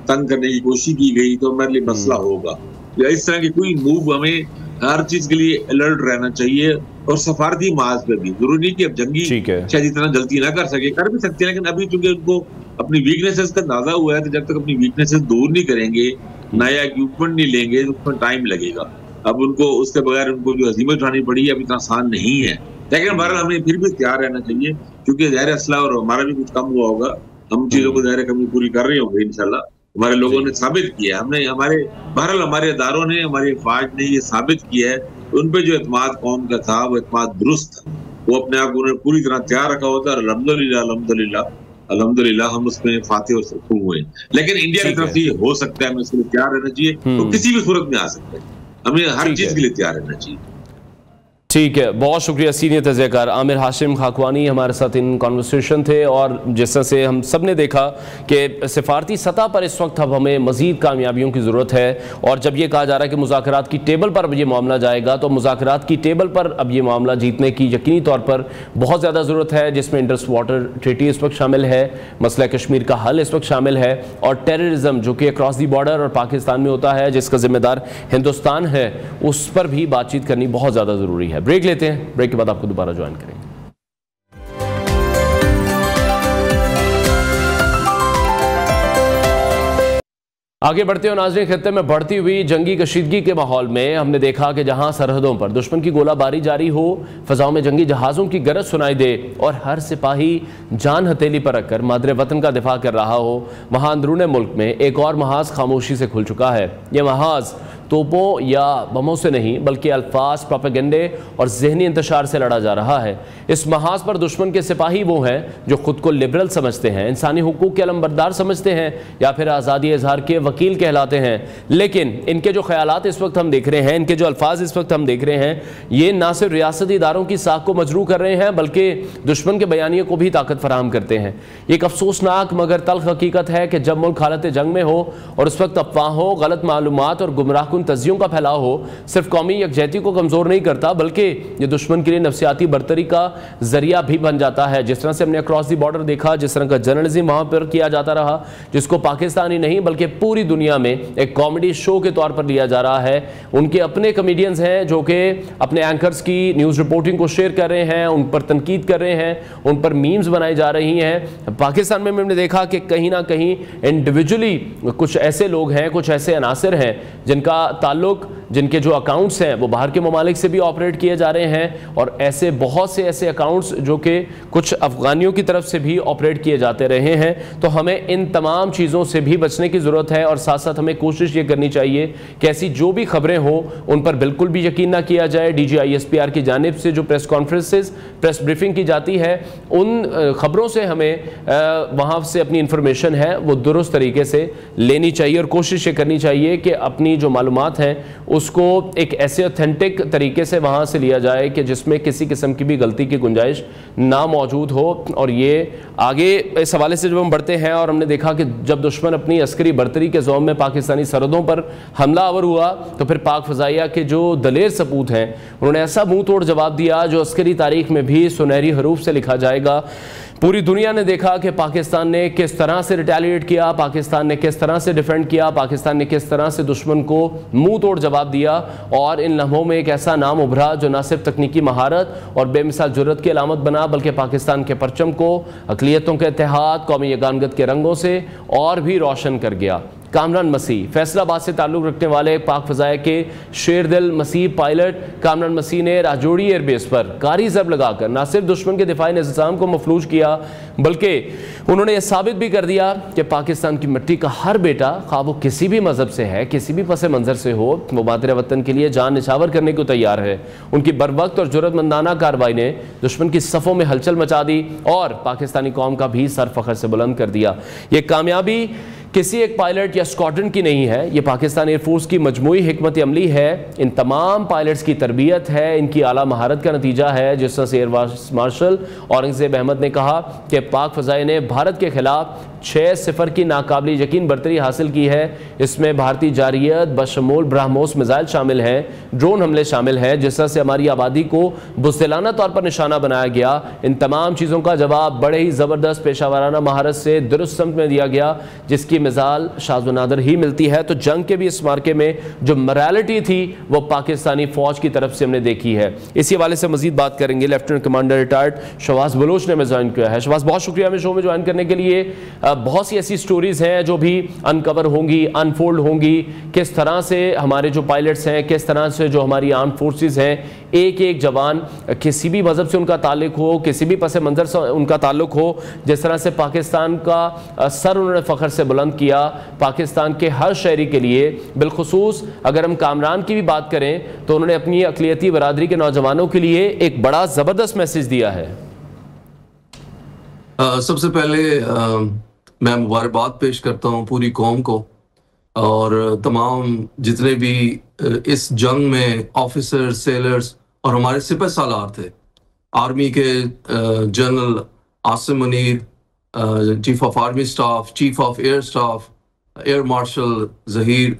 तंग करने की कोशिश की गई तो हमारे लिए मसला होगा। या इस तरह की कोई मूव हमें हर चीज के लिए अलर्ट रहना चाहिए, और सफारती महाज पे भी जरूरी नहीं कि अब जंगी शायद इतना गलती ना कर सके, कर भी सकते हैं, लेकिन अभी चूंकि उनको अपनी वीकनेसेस का अंदाजा हुआ है, तो जब तक अपनी वीकनेसेस दूर नहीं करेंगे, नया इक्विपमेंट नहीं लेंगे, तो उसमें टाइम लगेगा। अब उनको उसके बगैर उनको जो हजीमत उठानी पड़ी अब इतना आसान नहीं है, लेकिन बहरहाल हमें फिर भी तैयार रहना चाहिए, क्योंकि ज़ाहिर असला और हमारा भी कुछ कम हुआ होगा, हम चीजों को ज़ाहिर कमी पूरी कर रहे होंगे इंशाल्लाह। हमारे लोगों ने साबित किया, हमने हमारे बहरहाल हमारे इदारों ने, हमारी फौज ने ये साबित किया है, उन पे जो एतमाद कौम का था वो एतमाद दुरुस्त था, वो अपने आप को पूरी तरह तैयार रखा होता है। अल्हम्दुलिल्लाह अल्हम्दुलिल्लाह अल्हम्दुलिल्लाह हम उसमें फाते और सफल हुए। लेकिन इंडिया की तरफ से ये हो सकता है, हमें इसके लिए तैयार रहना चाहिए, तो किसी भी सूरत में आ सकता है, हमें हर चीज के लिए तैयार रहना चाहिए। ठीक है, बहुत शुक्रिया सीनियर तज़कियाकार आमिर हाशिम खाकवानी हमारे साथ इन कॉन्वर्सेशन थे। और जिस तरह से हम सब ने देखा कि सिफारती सतह पर इस वक्त अब हमें मज़ीद कामयाबियों की ज़रूरत है, और जब ये कहा जा रहा है कि मुज़ाकरात की टेबल पर अब ये मामला जाएगा, तो मुज़ाकरात की टेबल पर अब ये मामला जीतने की यकीनी तौर पर बहुत ज़्यादा ज़रूरत है, जिसमें इंडस वाटर ट्रीटी इस वक्त शामिल है, मसला कश्मीर का हल इस वक्त शामिल है, और टेररिज्म जो कि अक्रॉस दी बॉर्डर और पाकिस्तान में होता है, जिसका जिम्मेदार हिंदुस्तान है, उस पर भी बातचीत करनी बहुत ज़्यादा ज़रूरी है। ब्रेक लेते हैं, ब्रेक के बाद आपको दोबारा ज्वाइन करेंगे। आगे बढ़ते हुए नाज़रीन, खित्ते में बढ़ती हुई जंगी कशीदगी के माहौल में हमने देखा कि जहां सरहदों पर दुश्मन की गोलाबारी जारी हो, फ़ज़ाओं में जंगी जहाज़ों की गरज सुनाई दे और हर सिपाही जान हथेली पर रखकर मादरे वतन का दिफा कर रहा हो, वहां अंदरूने मुल्क में एक और महाज खामोशी से खुल चुका है। यह महाज तोपों या बमों से नहीं बल्कि अल्फाज, प्रोपेगेंडे और जहनी इंतशार से लड़ा जा रहा है। इस महाज पर दुश्मन के सिपाही वो हैं जो खुद को लिबरल समझते हैं, इंसानी हुकूक के अलमबरदार समझते हैं, या फिर आज़ादी इजहार के वकील कहलाते हैं। लेकिन इनके जो ख्यालात इस वक्त हम देख रहे हैं, इनके जो अल्फाज इस वक्त हम देख रहे हैं, ये ना सिर्फ रियासती इदारों की साख को मजरू कर रहे हैं बल्कि दुश्मन के बयानिए को भी ताकत फराहम करते हैं। एक अफसोसनाक मगर तल्ख हकीकत है कि जब मुल्क हालत जंग में हो और उस वक्त अफवाहों, गलत मालूमात और गुमराह तज़ियों का फैलाव हो, सिर्फ कौमी यकजहती को कमज़ोर नहीं करता बल्कि ये दुश्मन के लिए नफसियाती बरतरी का जरिया भी बन जाता है। जिस तरह से हमने अक्रॉस दी बॉर्डर देखा, जिस तरह का जर्नलिज्म वहाँ पर किया जाता रहा, जिसको पाकिस्तान ही नहीं बल्कि पूरी दुनिया में एक कॉमेडी शो के तौर पर लिया जा रहा है। उनके अपने कॉमेडियंस हैं जो कि अपने एंकर्स की न्यूज़ रिपोर्टिंग को शेयर कर रहे हैं, उन पर तनकीद कर रहे हैं, उन पर मीम्स बनाई जा रही हैं। पाकिस्तान में हमने देखा कि कहीं ना कहीं इंडिविजुअली कुछ ऐसे लोग हैं, कुछ ऐसे अनासिर हैं जिनका ताल्लुक, जिनके जो अकाउंट्स हैं वो बाहर के ममालिक से भी ऑपरेट किए जा रहे हैं, और ऐसे बहुत से ऐसे अकाउंट्स जो कि कुछ अफगानियों की तरफ से भी ऑपरेट किए जाते रहे हैं। तो हमें इन तमाम चीज़ों से भी बचने की ज़रूरत है, और साथ साथ हमें कोशिश ये करनी चाहिए कि ऐसी जो भी खबरें हों उन पर बिल्कुल भी यकीन ना किया जाए। DGISPR की जानिब से जो प्रेस कॉन्फ्रेंसेस, प्रेस ब्रीफिंग की जाती है, उन खबरों से हमें वहाँ से अपनी इंफॉर्मेशन है वो दुरुस्त तरीके से लेनी चाहिए, और कोशिश ये करनी चाहिए कि अपनी जो मालूमात हैं उसको एक ऐसे ऑथेंटिक तरीके से वहाँ से लिया जाए कि जिसमें किसी किस्म की भी गलती की गुंजाइश ना मौजूद हो। और ये आगे इस हवाले से जब हम बढ़ते हैं, और हमने देखा कि जब दुश्मन अपनी अस्करी बर्तरी के ज़ोम में पाकिस्तानी सरहदों पर हमला आवर हुआ, तो फिर पाक फ़ज़ाइया के जो दलेर सपूत हैं उन्होंने ऐसा मुँह तोड़ जवाब दिया जो अस्करी तारीख में भी सुनहरी हरूफ से लिखा जाएगा। पूरी दुनिया ने देखा कि पाकिस्तान ने किस तरह से रिटेलिएट किया, पाकिस्तान ने किस तरह से डिफेंड किया, पाकिस्तान ने किस तरह से दुश्मन को मुंह तोड़ जवाब दिया, और इन लम्हों में एक ऐसा नाम उभरा जो न सिर्फ तकनीकी महारत और बेमिसाल जुर्रत की अलामत बना बल्कि पाकिस्तान के परचम को अक़लियतों के इत्तेहाद, कौमी यगानगत के रंगों से और भी रोशन कर गया। कामरान मसीह, फैसलाबाद से ताल्लुक़ रखने वाले पाक फ़ज़ाया के शेरदिल मसीह पायलट कामरान मसीह ने राजौरी एयरबेस पर कारी ज़ब लगाकर न सिर्फ दुश्मन के दिफाई निज़ाम को मफलूज किया बल्कि उन्होंने यह साबित भी कर दिया कि पाकिस्तान की मिट्टी का हर बेटा, खा वो किसी भी मज़हब से है, किसी भी पस मंज़र से हो, वो मादरे वतन के लिए जान निछावर करने को तैयार है। उनकी बरवक्त और जुर्रतमंदाना कार्रवाई ने दुश्मन की सफ़ों में हलचल मचा दी और पाकिस्तानी कौम का भी सर फ़ख्र से बुलंद कर दिया। ये कामयाबी किसी एक पायलट या स्क्वाड्रन की नहीं है, ये पाकिस्तान एयरफोर्स की मजमूई हिकमत अमली है, इन तमाम पायलट्स की तरबियत है, इनकी आला महारत का नतीजा है। जिस तरह से air vice marshal Aurangzeb Ahmad ने कहा कि पाक फ़ज़ाइया ने भारत के खिलाफ 6-0 की नाकाबिल यकीन बढ़तरी हासिल की है। इसमें भारतीय जारियत बशमूल ब्रह्मोस मिसाइल शामिल हैं, ड्रोन हमले शामिल हैं, जिस तरह से हमारी आबादी को बुज़दिलाना तौर पर निशाना बनाया गया। इन तमाम चीज़ों का जवाब बड़े ही ज़बरदस्त पेशावराना महारत से दुरुस्त समत में दिया गया, जिसकी मिसाल शाज़ व नादिर ही मिलती है। तो जंग के भी इस मार्के में जो मोरालिटी थी वो पाकिस्तानी फ़ौज की तरफ से हमने देखी है। इसी हवाले से मजीद बात करेंगे। Lieutenant commander retired Shahbaz Baloch ने हमें ज्वाइन किया है। शहबाज, बहुत शुक्रिया हमें शो में ज्वाइन करने के लिए। बहुत सी ऐसी स्टोरीज हैं जो भी अनकवर होंगी, अनफोल्ड होंगी, किस तरह से हमारे जो पायलट्स हैं, किस तरह से जो हमारी आर्म फोर्सेस हैं, एक एक जवान किसी भी मजहब से उनका ताल्लुक हो, किसी भी पस मंजर से उनका ताल्लुक हो, जिस तरह से पाकिस्तान का सर उन्होंने फ़ख्र से बुलंद किया, पाकिस्तान के हर शहरी के लिए। बिलखुसूस अगर हम कामरान की भी बात करें तो उन्होंने अपनी अक़लियती बरादरी के नौजवानों के लिए एक बड़ा ज़बरदस्त मैसेज दिया है। सबसे पहले मैं मुबारकबाद पेश करता हूँ पूरी कौम को और तमाम जितने भी इस जंग में ऑफिसर, सेलर्स और हमारे सिपह सालार थे। आर्मी के general Asim Munir, chief of army staff, chief of air staff, air marshal Zaheer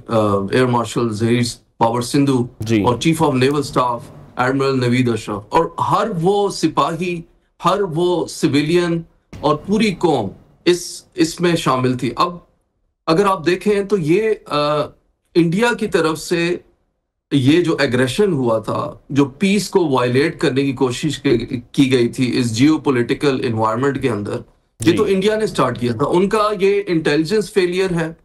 Babar Sidhu और chief of naval staff admiral Naveed Ashraf, और हर वो सिपाही, हर वो सिविलियन और पूरी कौम इसमें शामिल थी। अब अगर आप देखें तो ये इंडिया की तरफ से ये जो एग्रेशन हुआ था, जो पीस को वायलेट करने की कोशिश की गई थी इस जियोपॉलिटिकल एनवायरनमेंट के अंदर, ये तो इंडिया ने स्टार्ट किया था। उनका ये इंटेलिजेंस फेलियर है,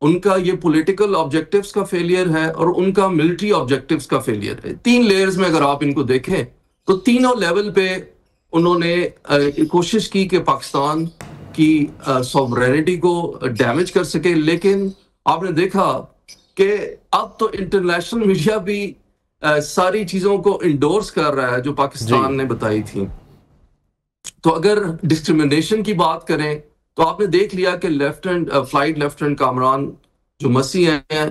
उनका ये पॉलिटिकल ऑब्जेक्टिव्स का फेलियर है और उनका मिलिट्री ऑब्जेक्टिव्स का फेलियर है। 3 लेयर्स में अगर आप इनको देखें तो तीनों लेवल पे उन्होंने कोशिश की कि पाकिस्तान की सॉवरेनिटी को डैमेज कर सके। लेकिन आपने देखा कि अब तो इंटरनेशनल मीडिया भी सारी चीजों को इंडोर्स कर रहा है जो पाकिस्तान ने बताई थी। तो अगर डिस्क्रिमिनेशन की बात करें तो आपने देख लिया कि फ्लाइट लेफ्टिनेंट कामरान जो मसीह हैं,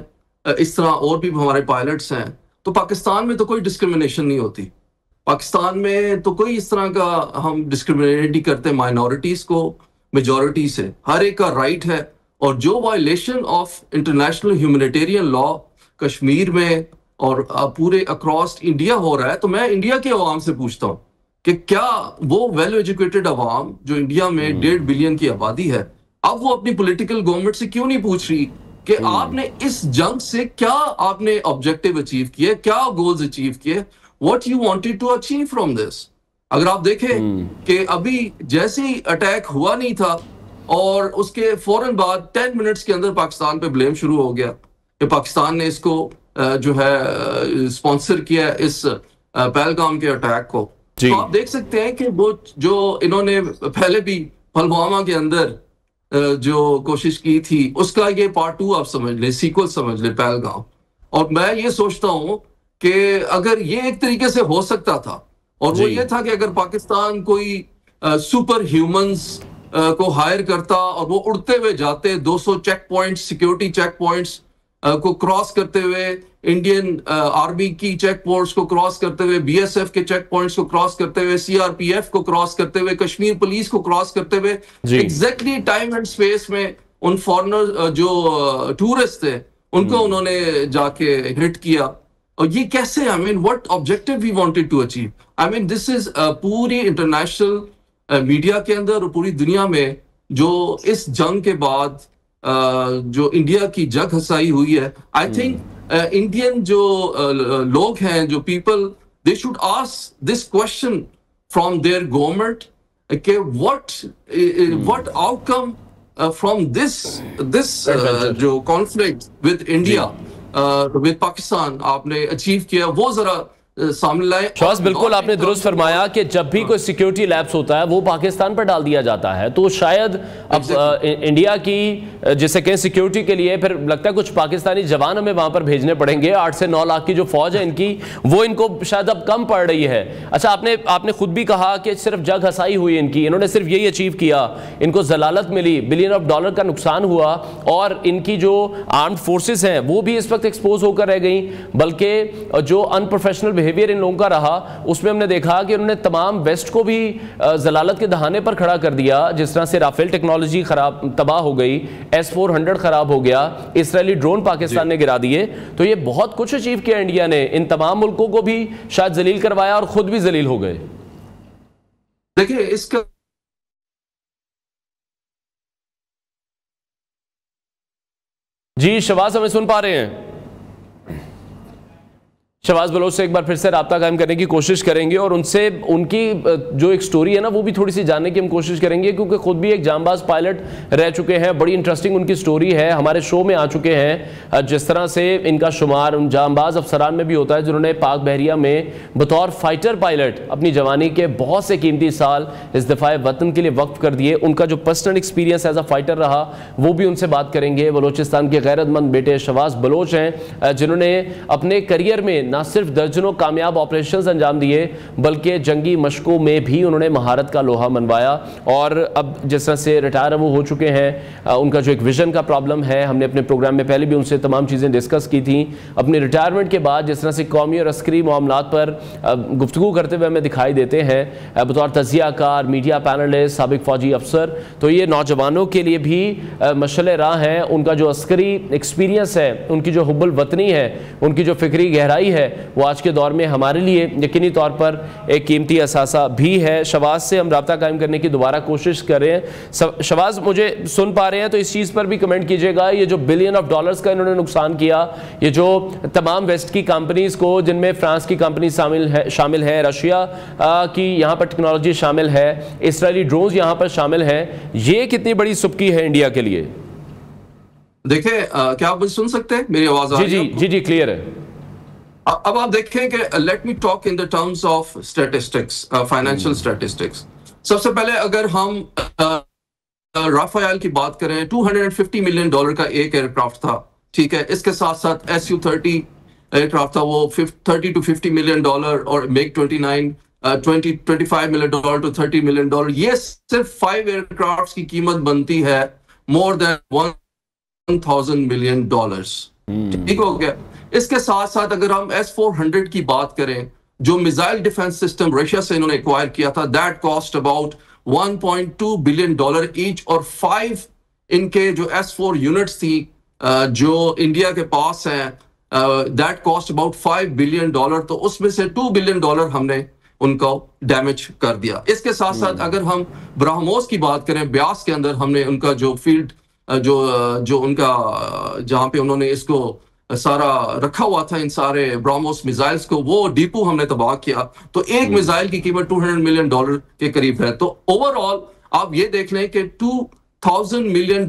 इस तरह और भी हमारे पायलट्स हैं, तो पाकिस्तान में तो कोई डिस्क्रिमिनेशन नहीं होती। पाकिस्तान में तो कोई इस तरह का हम डिस्क्रिमिनेट करते माइनॉरिटीज को मेजॉरिटी से, हर एक का राइट है। और जो violation of international humanitarian law Kashmir में और पूरे अक्रॉस इंडिया हो रहा है, तो मैं इंडिया के अवाम से पूछता हूँ कि क्या वो वेल एजुकेटेड अवाम जो इंडिया में 1.5 बिलियन की आबादी है, अब वो अपनी पॉलिटिकल गवर्नमेंट से क्यों नहीं पूछ रही कि आपने इस जंग से क्या आपने ऑब्जेक्टिव अचीव किए, क्या गोल्स अचीव किए, what you wanted to achieve from this. अगर आप देखें कि अभी जैसे ही अटैक हुआ नहीं था और उसके फौरन बाद 10 मिनट्स के अंदर पाकिस्तान पे ब्लेम शुरू हो गया कि पाकिस्तान ने इसको जो है स्पॉन्सर किया इस पहलगाम के अटैक को। तो आप देख सकते हैं कि वो जो इन्होंने पहले भी पुलवामा के अंदर जो कोशिश की थी, उसका ये पार्ट 2 आप समझ ले, सीक्वल समझ ले पहलगाम। और मैं ये सोचता हूँ कि अगर ये एक तरीके से हो सकता था, और वो ये था कि अगर पाकिस्तान कोई सुपर ह्यूमंस को हायर करता और वो उड़ते हुए जाते 200 check points, security check points को क्रॉस करते हुए, इंडियन आर्मी की चेक पोस्ट्स को क्रॉस करते हुए, बीएसएफ के चेक पॉइंट्स को क्रॉस करते हुए, सीआरपीएफ को क्रॉस करते हुए, कश्मीर पुलिस को क्रॉस करते हुए, एग्जैक्टली टाइम एंड स्पेस में उन फॉरेनर जो टूरिस्ट थे उनको उन्होंने जाके हिट किया। और ये कैसे, I mean what objective we wanted to achieve. I mean this is पूरी इंटरनेशनल मीडिया के अंदर और पूरी दुनिया में जो इस जंग के बाद जो इंडिया की जग हसाई हुई है, आई थिंक इंडियन जो लोग हैं, जो people, they should ask this question from there government कि व्हाट आउटकम फ्रॉम दिस जो conflict with India with Pakistan आपने अचीव किया, वो जरा सामने लाए। शहबाज, बिल्कुल आपने दुरुस्त फरमाया कि जब भी कोई सिक्योरिटी लैप्स होता है वो पाकिस्तान पर डाल दिया जाता है, तो शायद अब इंडिया की जिसे कहें सिक्योरिटी के लिए फिर लगता है कुछ पाकिस्तानी जवान हमें वहां पर भेजने पड़ेंगे। 8 से 9 लाख की जो फौज है इनकी, वो इनको शायद अब कम पड़ रही है। अच्छा, आपने खुद भी कहा कि सिर्फ जग हसाई हुई इनकी, इन्होंने सिर्फ यही अचीव किया, इनको जलालत मिली, $1 बिलियन का नुकसान हुआ और इनकी जो आर्म्ड फोर्सेस हैं वो भी इस वक्त एक्सपोज होकर रह गई, बल्कि जो अनप्रोफेशनल बिहेवियर इन लोगों का रहा उसमें हमने देखा कि उन्होंने तमाम वेस्ट को भी जलालत के दहाने पर खड़ा कर दिया। जिस तरह से राफेल टेक्नोलॉजी खराब तबाह हो गई, S-400 खराब हो गया, इसराइली ड्रोन पाकिस्तान ने गिरा दिए। तो ये बहुत कुछ अचीव किया इंडिया ने, इन तमाम मुल्कों को भी शायद जलील करवाया और खुद भी जलील हो गए। देखिए इसका जी शहबाज, हमें सुन पा रहे हैं? शहबाज बलोच से एक बार फिर से राब्ता कायम करने की कोशिश करेंगे और उनसे उनकी जो एक स्टोरी है ना वो भी थोड़ी सी जानने की हम कोशिश करेंगे, क्योंकि खुद भी एक जांबाज पायलट रह चुके हैं। बड़ी इंटरेस्टिंग उनकी स्टोरी है, हमारे शो में आ चुके हैं। जिस तरह से इनका शुमार उन जांबाज अफसरान में भी होता है जिन्होंने पाक बहरिया में बतौर फाइटर पायलट अपनी जवानी के बहुत से कीमती साल इस दफाए वतन के लिए वक्फ कर दिए। उनका जो personal experience as a fighter रहा वो भी उनसे बात करेंगे। बलोचिस्तान के गैरतमंद बेटे शहबाज बलोच हैं जिन्होंने अपने करियर में ना सिर्फ दर्जनों कामयाब ऑपरेशंस अंजाम दिए बल्कि जंगी मशकों में भी उन्होंने महारत का लोहा मनवाया। और अब जिस तरह से रिटायर वो हो चुके हैं, उनका जो एक विजन का प्रॉब्लम है, हमने अपने प्रोग्राम में पहले भी उनसे तमाम चीज़ें डिस्कस की थी। अपनी रिटायरमेंट के बाद जिस तरह से कौमी और अस्करी मामलात पर गुफ्तगू करते हुए हमें दिखाई देते हैं बतौर तज़ियाकार, मीडिया पैनलिस्ट, साबिक फौजी अफसर, तो ये नौजवानों के लिए भी मशअल राह है। उनका जो अस्करी एक्सपीरियंस है, उनकी जो हुब्बुल वतनी है, उनकी जो फिक्री गहराई है, वो आज के दौर में हमारे लिए यकीनी तौर पर एक कीमती असासा भी है। शहबाज से हम राब्ता कायम करने की दोबारा कोशिश कर रहे हैं। शहबाज मुझे सुन पा रहे हैं तो इस चीज़ पर भी कमेंट कीजिएगा। ये जो बिलियन ऑफ डॉलर्स का इन्होंने नुकसान किया, ये जो तमाम वेस्ट की कंपनीज को, जिनमें फ्रांस की कंपनी शामिल है, रशिया की यहाँ पर टेक्नोलॉजी शामिल है, इसराइली ड्रोन्स यहाँ पर शामिल है, ये कितनी बड़ी सुबकी है इंडिया के लिए? देखिए क्या आप मुझे सुन सकते हैं? मेरी आवाज आ रही है? जी क्लियर है। अब आप देखें कि let me talk in the terms of statistics, financial statistics. सबसे पहले अगर हम राफेल की बात करें, $250 मिलियन का एक एयरक्राफ्ट था, ठीक है। इसके साथ साथ Su-30 एयरक्राफ्ट था, वो $30 to $50 मिलियन, और MiG-29 $25 मिलियन to $30 मिलियन। ये सिर्फ 5 एयरक्राफ्ट की कीमत बनती है मोर देन $1,000 मिलियन। ठीक हो गया। इसके साथ साथ अगर हम S-400 की बात करें, जो मिसाइल डिफेंस सिस्टम रशिया से इन्होंने एक्वायर किया था, that cost about $1.2 billion each, और 5 इनके जो S-4 यूनिट्स थी जो इंडिया के पास हैं, दैट कॉस्ट अबाउट $5 बिलियन। तो उसमें से $2 बिलियन हमने उनको डैमेज कर दिया। इसके साथ साथ अगर हम ब्रह्मोस की बात करें, ब्यास के अंदर हमने उनका जो फील्ड जो उनका जहां पे उन्होंने इसको सारा रखा हुआ था, इन सारे ब्रह्मोस मिसाइल्स को, वो डीपू हमने तबाह किया। तो एक मिसाइल की कीमत $200 मिलियन के करीब है। तो ओवरऑल आप ये देख लें कि $2,000 मिलियन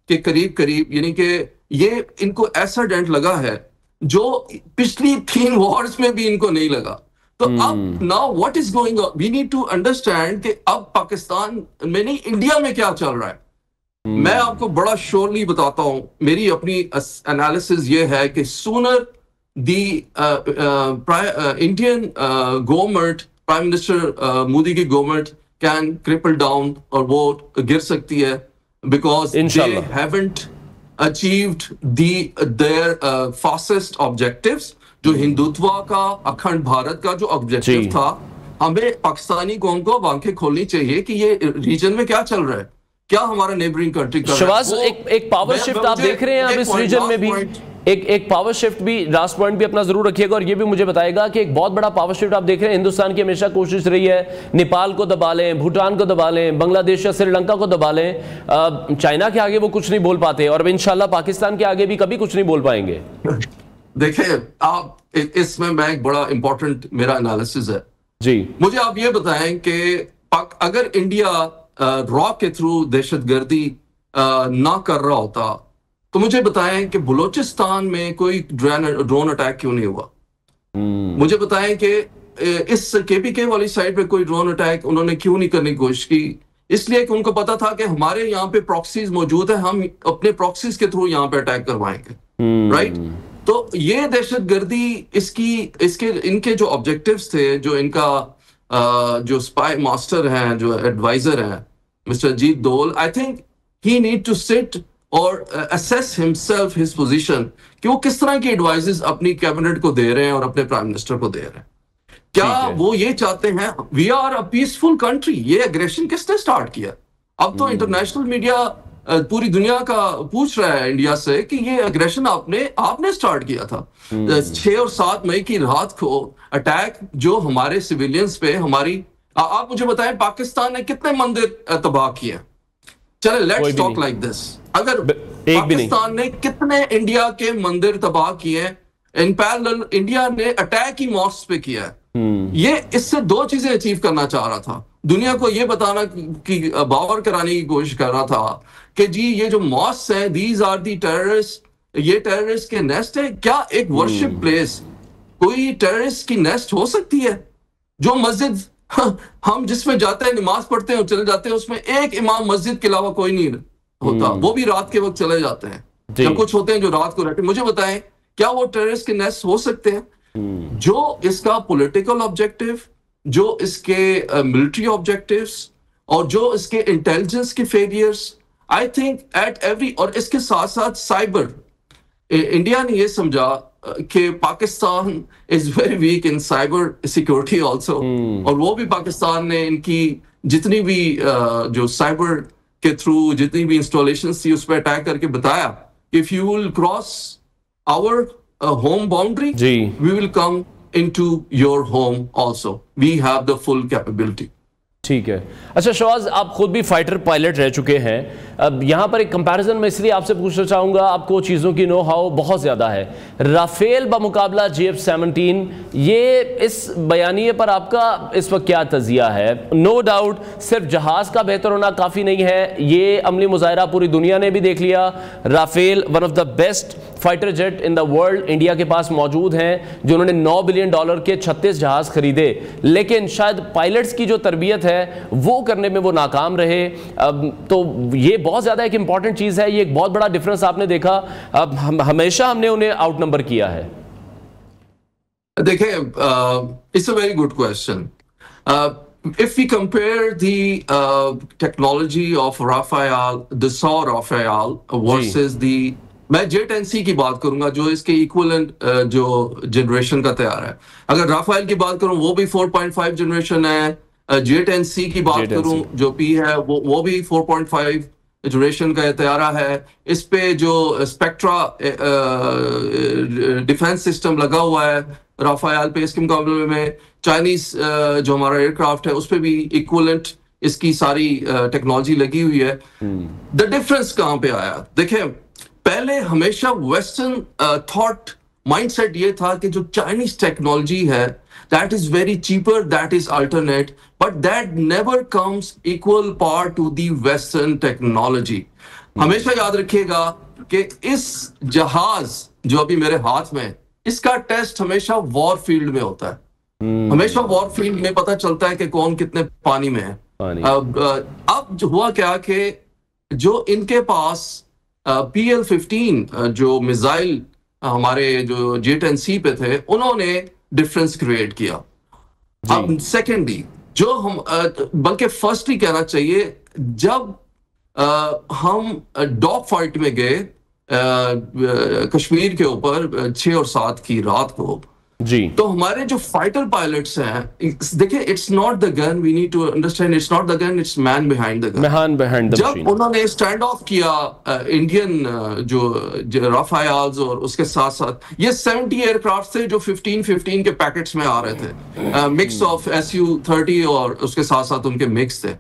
के करीब, यानी कि ये इनको ऐसा डेंट लगा है जो पिछली 3 वॉर्स में भी इनको नहीं लगा। तो अब now what is going on, we need to understand कि अब पाकिस्तान में नहीं, इंडिया में क्या चल रहा है। मैं आपको बड़ा श्योरली बताता हूं, मेरी अपनी एनालिसिस ये है कि sooner the Indian government, prime minister Modi की गवर्नमेंट कैन क्रिपल डाउन, और वो गिर सकती है, because they haven't achieved their fastest objectives. जो हिंदुत्व का, अखंड भारत का जो ऑब्जेक्टिव था, हमें पाकिस्तानी कौम को आंखें खोलनी चाहिए कि ये रीजन में क्या चल रहा है, क्या हमारा नेबरिंग कंट्री कर रहा है। एक पावर शिफ्ट आप देख रहे हैं अब इस रीजन में भी, एक पावर शिफ्ट भी, लास्ट पॉइंट भी अपना जरूर रखिएगा, और ये भी मुझे बताएगा कि एक बहुत बड़ा पावर शिफ्ट आप देख रहे हैं। हिंदुस्तान की हमेशा कोशिश रही है नेपाल को दबा लें, भूटान को दबा लें, बांग्लादेश या श्रीलंका को दबा लें। चाइना के आगे वो कुछ नहीं बोल पाते, और अब इंशाल्लाह पाकिस्तान के आगे भी कभी कुछ नहीं बोल पाएंगे। देखिए आप, इसमें मैं एक बड़ा इंपॉर्टेंट मेरा एनालिसिस है जी। मुझे आप ये बताएं कि अगर इंडिया रॉ के थ्रू दहशतगर्दी ना कर रहा होता, तो मुझे बताएं कि बलूचिस्तान में कोई ड्रोन अटैक क्यों नहीं हुआ। मुझे बताएं कि इस केपीके वाली साइड पे कोई ड्रोन अटैक उन्होंने क्यों नहीं करने की कोशिश की। इसलिए कि उनको पता था कि हमारे यहाँ पे प्रॉक्सीज मौजूद है, हम अपने प्रॉक्सीज के थ्रू यहाँ पे अटैक करवाएंगे, राइट। तो ये दहशतगर्दी, इनके जो ऑब्जेक्टिव्स थे, जो इनका जो स्पाई मास्टर हैं, जो एडवाइजर हैं, mister Ajit Doval, I think he need to sit और assess himself his position कि वो किस तरह की एडवाइसेस अपनी कैबिनेट को दे रहे हैं और अपने प्राइम मिनिस्टर को दे रहे हैं। क्या वो ये चाहते हैं we are a peaceful country? ये एग्रेशन किसने स्टार्ट किया? अब तो इंटरनेशनल मीडिया पूरी दुनिया का पूछ रहा है इंडिया से कि ये एग्रेशन आपने स्टार्ट किया था। 6 और 7 मई की रात को अटैक जो हमारे सिविलियंस पे आप मुझे बताएं पाकिस्तान ने कितने मंदिर तबाह किए? चले लेट्स टॉक लाइक दिस। अगर पाकिस्तान ने कितने इंडिया के मंदिर तबाह किए, इन पैरेलल इंडिया ने अटैक ही मॉस्क पे किया है। ये इससे 2 चीजें अचीव करना चाह रहा था। दुनिया को ये बताना कि बावर कराने की कोशिश कर रहा था कि जी ये जो मॉस्क है दीज आर दी टेररिस्ट, ये टेररिस्ट के नेस्ट है। क्या एक वर्शिप प्लेस कोई टेररिस्ट की नेस्ट हो सकती है? जो मस्जिद हम जिसमें जाते हैं, नमाज पढ़ते हैं और चले जाते हैं, उसमें एक इमाम मस्जिद के अलावा कोई नहीं होता, वो भी रात के वक्त चले जाते हैं। जब कुछ होते हैं जो रात को रहते हैं। मुझे बताएं क्या वो टेररिस्ट के नेस्ट हो सकते हैं? जो इसका पॉलिटिकल ऑब्जेक्टिव, जो इसके मिलिट्री ऑब्जेक्टिव्स और जो इसके इंटेलिजेंस के failures, I think at every, और इसके साथ साथ साइबर, इंडिया ने ये समझा कि Pakistan is very weak in cyber security also, और वो भी पाकिस्तान ने इनकी जितनी भी जो साइबर के थ्रू जितनी भी इंस्टॉलेशन थी उस पर अटैक करके बताया if you will cross our home boundary, we will come into your home also. We have the full capability. ठीक है। अच्छा शहबाज, आप खुद भी फाइटर पायलट रह चुके हैं। अब यहाँ पर एक कंपैरिजन मैं इसलिए आपसे पूछना चाहूँगा, आपको चीज़ों की नो हाउ बहुत ज़्यादा है। राफेल बमुकाबला JF-17, ये इस बयानिए पर आपका इस वक्त क्या तजिया है? नो डाउट सिर्फ जहाज़ का बेहतर होना काफ़ी नहीं है, ये अमली मुजाहरा पूरी दुनिया ने भी देख लिया। Rafale one of the best fighter jet in the world India के पास मौजूद हैं, जिन्होंने $9 बिलियन के 36 जहाज़ खरीदे, लेकिन शायद पायलट्स की जो तरबियत है वो करने में वो नाकाम रहे। तो ये बहुत ज्यादा एक इंपॉर्टेंट चीज है, ये एक बहुत बड़ा डिफरेंस आपने देखा। हमेशा हमने उन्हें आउट नंबर किया है। देखिए, it's a very good question. If we compare the technology of Rafael, Dassault Rafael versus the, मैं J-10C की बात करूंगा जो इसके इक्विवेलेंट जो जनरेशन का तैयार है। अगर राफेल की बात करूं वो भी 4.5 जनरेशन है। J-10C की बात करूं जो P है वो भी 4.5 जनरेशन का तैयारा है। इस पे जो स्पेक्ट्रा डिफेंस सिस्टम लगा हुआ है राफेल पे, इसके मुकाबले में चाइनीज जो हमारा एयरक्राफ्ट है उस पे भी इक्विवेलेंट इसकी सारी टेक्नोलॉजी लगी हुई है। द डिफरेंस कहां पे आया? देखिए, पहले हमेशा वेस्टर्न थॉट माइंडसेट ये था कि जो चाइनीज टेक्नोलॉजी है that is very cheaper, that is alternate, but that never comes equal part to the western technology. हमेशा याद रखिएगा कि इस जहाज जो अभी मेरे हाथ में, इसका टेस्ट हमेशा वॉर फील्ड में होता है। हमेशा वॉर फील्ड में पता चलता है कि कौन कितने पानी में है। अब हुआ क्या कि जो इनके पास PL-15 जो मिसाइल हमारे जो J-10C पे थे, उन्होंने डिफरेंस क्रिएट किया। अब सेकेंडली जो हम बल्कि फर्स्टली कहना चाहिए, जब हम डॉग फाइट में गए कश्मीर के ऊपर 6 और 7 की रात को जी, तो हमारे जो फाइटर पायलट्स हैं, देखिए it's not the gun, we need to understand, it's not the gun, it's man behind the gun. Man behind the machine. जब उन्होंने स्टैंड ऑफ किया इंडियन जो राफेल्स और उसके साथ साथ ये 70 एयरक्राफ्ट थे जो 15 के पैकेट्स में आ रहे थे, मिक्स ऑफ Su-30 और उसके साथ साथ उनके मिक्स थे।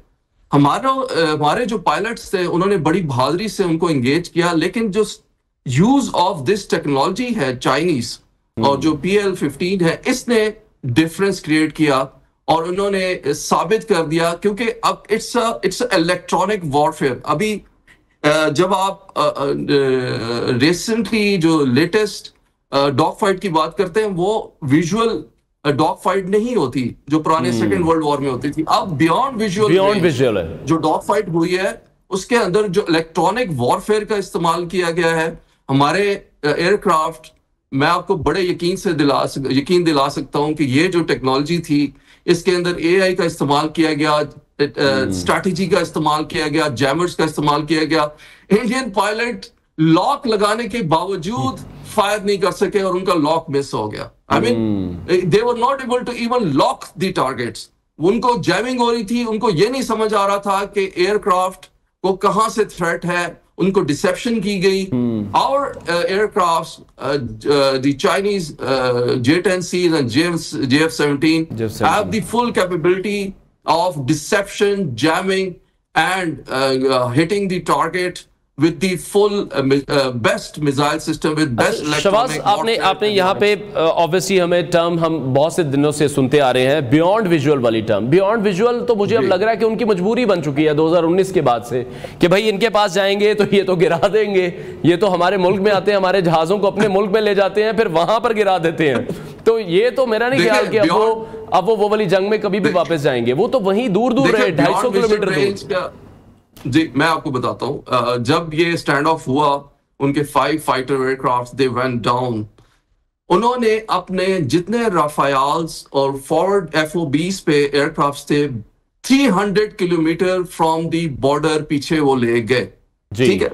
हमारे जो पायलट्स थे उन्होंने बड़ी बहादुरी से उनको एंगेज किया, लेकिन जो यूज ऑफ दिस टेक्नोलॉजी है चाइनीज और जो PL-15 है, इसने डिफरेंस क्रिएट किया और उन्होंने साबित कर दिया, क्योंकि अब इट्स इलेक्ट्रॉनिक वॉरफेयर। अभी जब आप रिसेंटली जो लेटेस्ट डॉग फाइट की बात करते हैं, वो विजुअल डॉग फाइट नहीं होती जो पुराने सेकेंड वर्ल्ड वॉर में होती थी। अब बियॉन्ड विजुअल है जो डॉग फाइट हुई है, उसके अंदर जो इलेक्ट्रॉनिक वॉरफेयर का इस्तेमाल किया गया है। हमारे एयरक्राफ्ट, मैं आपको बड़े यकीन दिला सकता हूं कि ये जो टेक्नोलॉजी थी, इसके अंदर AI का इस्तेमाल किया गया, स्ट्रैटेजी का इस्तेमाल किया गया, जैमर्स का इस्तेमाल किया गया। इंडियन पायलट लॉक लगाने के बावजूद फायर नहीं कर सके और उनका लॉक मिस हो गया। I mean they were not able to even lock the targets. उनको जैमिंग हो रही थी, उनको ये नहीं समझ आ रहा था कि एयरक्राफ्ट को कहां से थ्रेट है, उनको डिसेप्शन की गई। Our aircraft the Chinese J-10Cs and JF-17 have the full capability of deception, jamming, and hitting the target with the full best missile system with best Shahbaz, आपने यहाँ पे ऑब्वियसली हमें टर्म हम बहुत से दिनों से सुनते आ रहे हैं, बियॉन्ड विजुअल वाली टर्म। बियॉन्ड विजुअल तो मुझे अब लग रहा है कि उनकी मजबूरी बन चुकी है 2019 के बाद से, कि भाई इनके पास जाएंगे तो ये तो गिरा देंगे, ये तो हमारे मुल्क में आते हैं, हमारे जहाजों को अपने मुल्क में ले जाते हैं, फिर वहां पर गिरा देते हैं। तो ये तो मेरा नहीं ख्याल कि अब वो वाली जंग में कभी भी वापस जाएंगे। वो तो वहीं दूर दूर रहे, 250 किलोमीटर दूर। जी मैं आपको बताता हूं, जब ये स्टैंड ऑफ हुआ, उनके 5 fighter aircraft they went down. उन्होंने अपने जितने राफायल्स और फॉरवर्ड FOBs पे एयरक्राफ्ट थे 300 किलोमीटर फ्रॉम द बॉर्डर पीछे वो ले गए। ठीक है,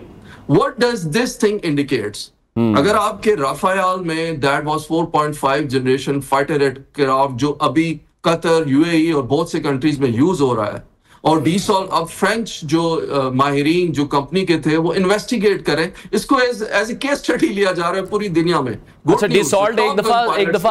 what does this thing indicates? अगर आपके राफायल में that was 4.5 generation fighter aircraft जो अभी कतर, UAE और बहुत से कंट्रीज में यूज हो रहा है, और डीसॉल्ट अब फ्रेंच जो माहिरीन जो कंपनी के थे वो इन्वेस्टिगेट करें इसको, एज ए केस स्टडी लिया जा रहा है पूरी दुनिया में। अच्छा, डिसॉल्ट एक दफा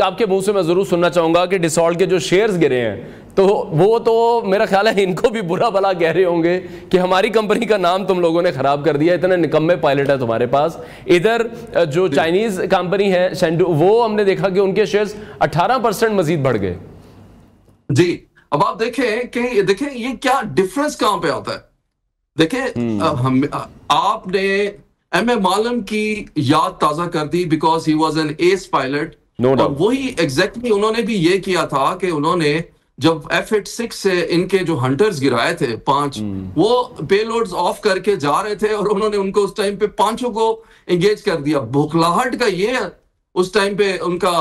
आपके मुंह से मैं जरूर सुनना चाहूंगा कि डिसॉल्ट के जो शेयर्स गिरे हैं, तो वो तो मेरा ख्याल है इनको भी बुरा भला कह रहे होंगे कि हमारी कंपनी का नाम तुम लोगों ने खराब कर दिया, इतने निकम्मे पायलट है तुम्हारे पास। इधर जो चाइनीज कंपनी है शेंडू, वो हमने देखा कि उनके शेयर्स 18% मजीद बढ़ गए। जी, अब आप देखें ये क्या डिफरेंस कहां पे आता है। देखें, आपने M.A. मालम की याद ताजा कर दी because he was an ace pilot. और वही एग्जैक्टली उन्होंने भी ये किया था कि उन्होंने जब F-86 से इनके जो हंटर्स गिराए थे 5, वो पेलोड्स ऑफ करके जा रहे थे और उन्होंने उनको उस टाइम पे 5 को एंगेज कर दिया। बुखलाहट का ये उस टाइम पे उनका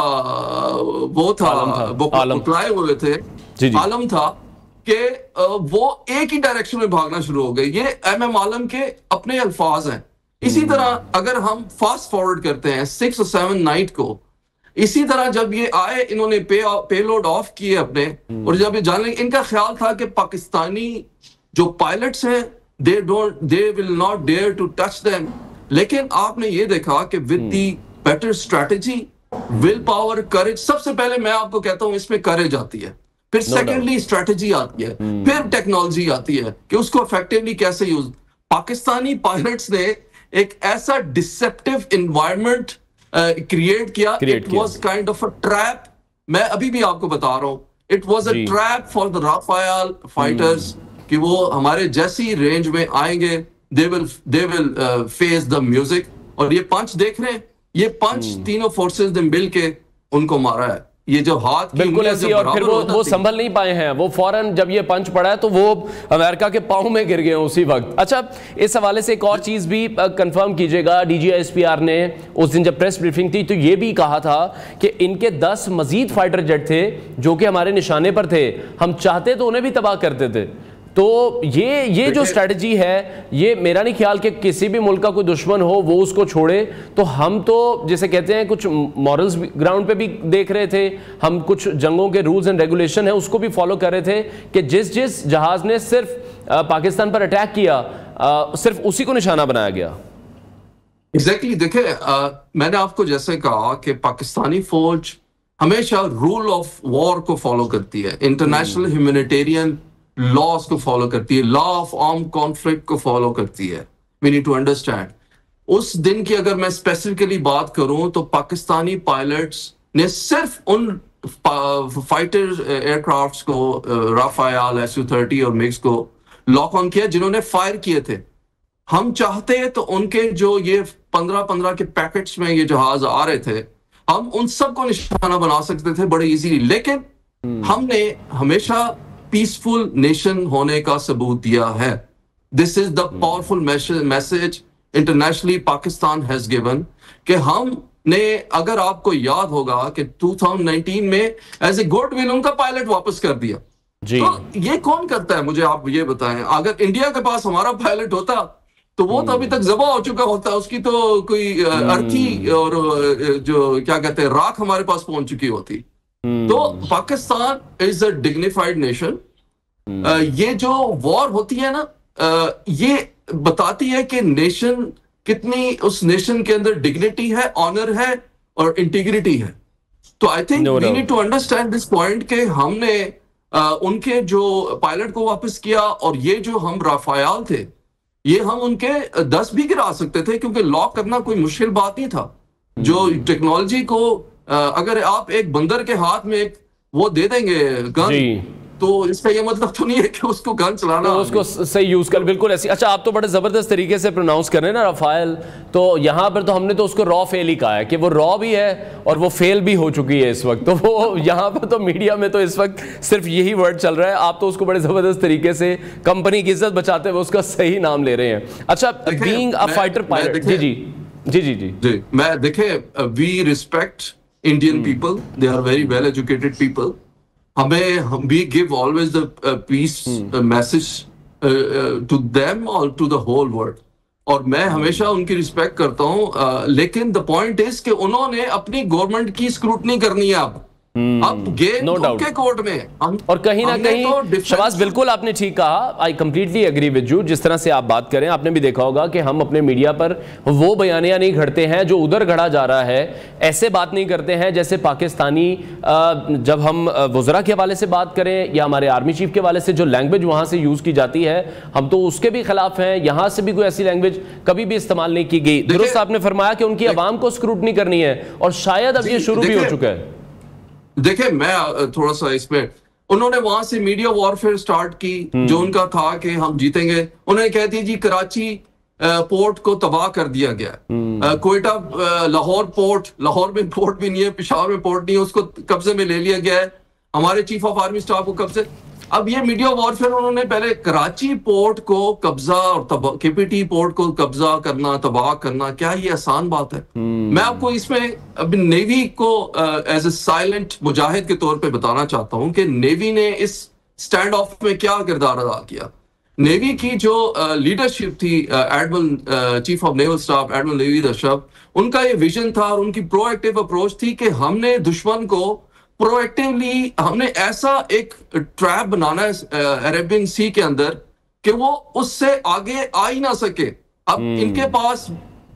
वो था, बुखलाए हुए थे, आलम था कि वो एक ही डायरेक्शन में भागना शुरू हो गए। ये M.A. आलम के अपने अल्फाज हैं। इसी तरह अगर हम फास्ट फॉरवर्ड करते हैं 6 और 7 नाइट को, इसी तरह जब ये आए, इन्होंने पेलोड ऑफ किए अपने, और जब ये जाने, इनका ख्याल था कि पाकिस्तानी जो पायलट्स हैं they will not dare to touch them. लेकिन आपने ये देखा कि with the better strategy, will power, courage, सबसे पहले मैं आपको कहता हूं इसमें करेज आती है, फिर सेकेंडली स्ट्रेटेजी आती है, फिर टेक्नोलॉजी आती है कि उसको इफेक्टिवली कैसे यूज। पाकिस्तानी पायलट्स ने एक ऐसा डिसेप्टिव एनवायरनमेंट क्रिएट किया, it was kind of a trap. मैं अभी भी आपको बता रहा हूं, it was a trap for the Rafael fighters कि वो हमारे जैसी रेंज में आएंगे, they will face the music. और ये पंच देख रहे हैं, ये पंच तीनों फोर्सेस ने मिलके उनको मारा है। ये जो हाथ बिल्कुल ऐसी, और फिर वो संभल नहीं पाए हैं, वो फौरन जब ये पंच पड़ा है तो वो अमेरिका के पांव में गिर गए उसी वक्त। अच्छा, इस हवाले से एक और चीज भी कंफर्म कीजिएगा, DGISPR ने उस दिन जब प्रेस ब्रीफिंग थी तो ये भी कहा था कि इनके 10 मजीद फाइटर जेट थे जो कि हमारे निशाने पर थे, हम चाहते तो उन्हें भी तबाह करते थे। तो ये जो स्ट्रेटजी है, ये मेरा नहीं ख्याल कि किसी भी मुल्क का कोई दुश्मन हो वो उसको छोड़े। तो हम तो जैसे कहते हैं कुछ मॉरल्स ग्राउंड पे भी देख रहे थे, हम कुछ जंगों के रूल्स एंड रेगुलेशन है उसको भी फॉलो कर रहे थे कि जिस जहाज ने सिर्फ पाकिस्तान पर अटैक किया सिर्फ उसी को निशाना बनाया गया। एग्जैक्टली देखिए, मैंने आपको जैसे कहा कि पाकिस्तानी फौज हमेशा रूल ऑफ वॉर को फॉलो करती है, इंटरनेशनल ह्यूमैनिटेरियन लॉज को फॉलो करती है, लॉ ऑफ आर्म कॉन्फ्लिक्ट को फॉलो करती है। We need to understand. उस दिन की अगर मैं स्पेसिफिकली बात करूं तो पाकिस्तानी पायलट्स ने सिर्फ उन फाइटर एयरक्राफ्ट्स को, राफायल, Su-30 और मिक्स को लॉक ऑन किया जिन्होंने फायर किए थे। हम चाहते तो उनके जो ये 15 के पैकेट्स में ये जहाज आ रहे थे, हम उन सबको निशाना बना सकते थे बड़े इजीली। लेकिन हमने हमेशा पीसफुल नेशन होने का सबूत दिया है। This is the powerful message internationally Pakistan has given कि हमने, अगर आपको याद होगा कि 2019 में एज ए गुडविल उनका पायलट वापस कर दिया। जी। तो ये कौन करता है, मुझे आप ये बताएं। अगर इंडिया के पास हमारा पायलट होता तो वो तो अभी तक ज़बा हो चुका होता, उसकी तो कोई अर्थी और जो क्या कहते हैं राख हमारे पास पहुंच चुकी होती। तो Pakistan is a dignified nation. ये जो वॉर होती है ना, ये बताती है कि नेशन कितनी, उस नेशन के अंदर डिग्निटी है, ऑनर है और इंटीग्रिटी है। तो I think we need to understand this point के हमने उनके जो पायलट को वापस किया, और ये जो हम राफायल थे ये हम उनके 10 भी गिरा सकते थे, क्योंकि लॉक करना कोई मुश्किल बात नहीं था। जो टेक्नोलॉजी को अगर आप एक बंदर के हाथ में एक वो दे देंगे गन, तो इसका ये मतलब तो नहीं है कि उसको गन चलाना, तो उसको सही यूज कर, बिल्कुल ऐसी। अच्छा, आप तो बड़े जबरदस्त तरीके से प्रोनाउंस कर रहे हैं ना राफेल, तो यहाँ पर तो हमने तो उसको रॉ फेल ही कहा है कि वो रॉ भी है और वो फेल भी हो चुकी है इस वक्त। तो वो यहाँ पर तो मीडिया में तो इस वक्त सिर्फ यही वर्ड चल रहा है, आप तो उसको बड़े जबरदस्त तरीके से कंपनी की इज्जत बचाते हुए उसका सही नाम ले रहे हैं। अच्छा, बीइंग अ फाइटर पायलट, जी जी जी जी जी जी, मैं देखे, we respect Indian people, they are very well educated people. हमें we give always the peace message to them और टू द होल वर्ल्ड, और मैं हमेशा उनकी रिस्पेक्ट करता हूं। लेकिन द पॉइंट इज कि उन्होंने अपनी गवर्नमेंट की स्क्रूटनी करनी है अब गेम उनके कोर्ट में। और कहीं ना कहीं शबाज, बिल्कुल आपने ठीक कहा, I completely agree with you. जिस तरह से आप बात करें, आपने भी देखा होगा कि हम अपने मीडिया पर वो बयानियां नहीं घड़ते हैं जो उधर घड़ा जा रहा है, ऐसे बात नहीं करते हैं जैसे पाकिस्तानी, जब हम वज़रा के हवाले से बात करें या हमारे आर्मी चीफ के हवाले से जो लैंग्वेज वहां से यूज की जाती है, हम तो उसके भी खिलाफ हैं। यहां से भी कोई ऐसी लैंग्वेज कभी भी इस्तेमाल नहीं की गई। दुरुस्त आपने फरमाया कि उनकी आवाम को स्क्रूटनी करनी है, और शायद अब ये शुरू भी हो चुका है। देखिए, मैं थोड़ा सा इसमें, उन्होंने वहां से मीडिया वॉरफेयर स्टार्ट की, जो उनका था कि हम जीतेंगे। उन्होंने कह दी जी कराची पोर्ट को तबाह कर दिया गया, कोयटा लाहौर पोर्ट, लाहौर में पोर्ट भी नहीं है, पेशावर में पोर्ट नहीं है, उसको कब्जे में ले लिया गया है, हमारे चीफ ऑफ आर्मी स्टाफ को कब्जे। अब ये मीडिया वॉरफेयर, उन्होंने पहले कराची पोर्ट को कब्जा और केपीटी पोर्ट को कब्जा करना, तबाह करना, क्या ये आसान बात है? मैं आपको इसमें अब नेवी को एज ए साइलेंट मुजाहिद के तौर पे बताना चाहता हूं कि नेवी ने इस स्टैंड ऑफ में क्या किरदार अदा किया। नेवी की जो लीडरशिप थी, admiral chief of naval staff admiral Naveed Ashraf, उनका ये विजन था और उनकी प्रोएक्टिव अप्रोच थी कि हमने दुश्मन को प्रोएक्टिवली, हमने ऐसा एक ट्रैप बनाना है अरेबियन सी के अंदर कि वो उससे आगे आ ही ना सके। अब इनके पास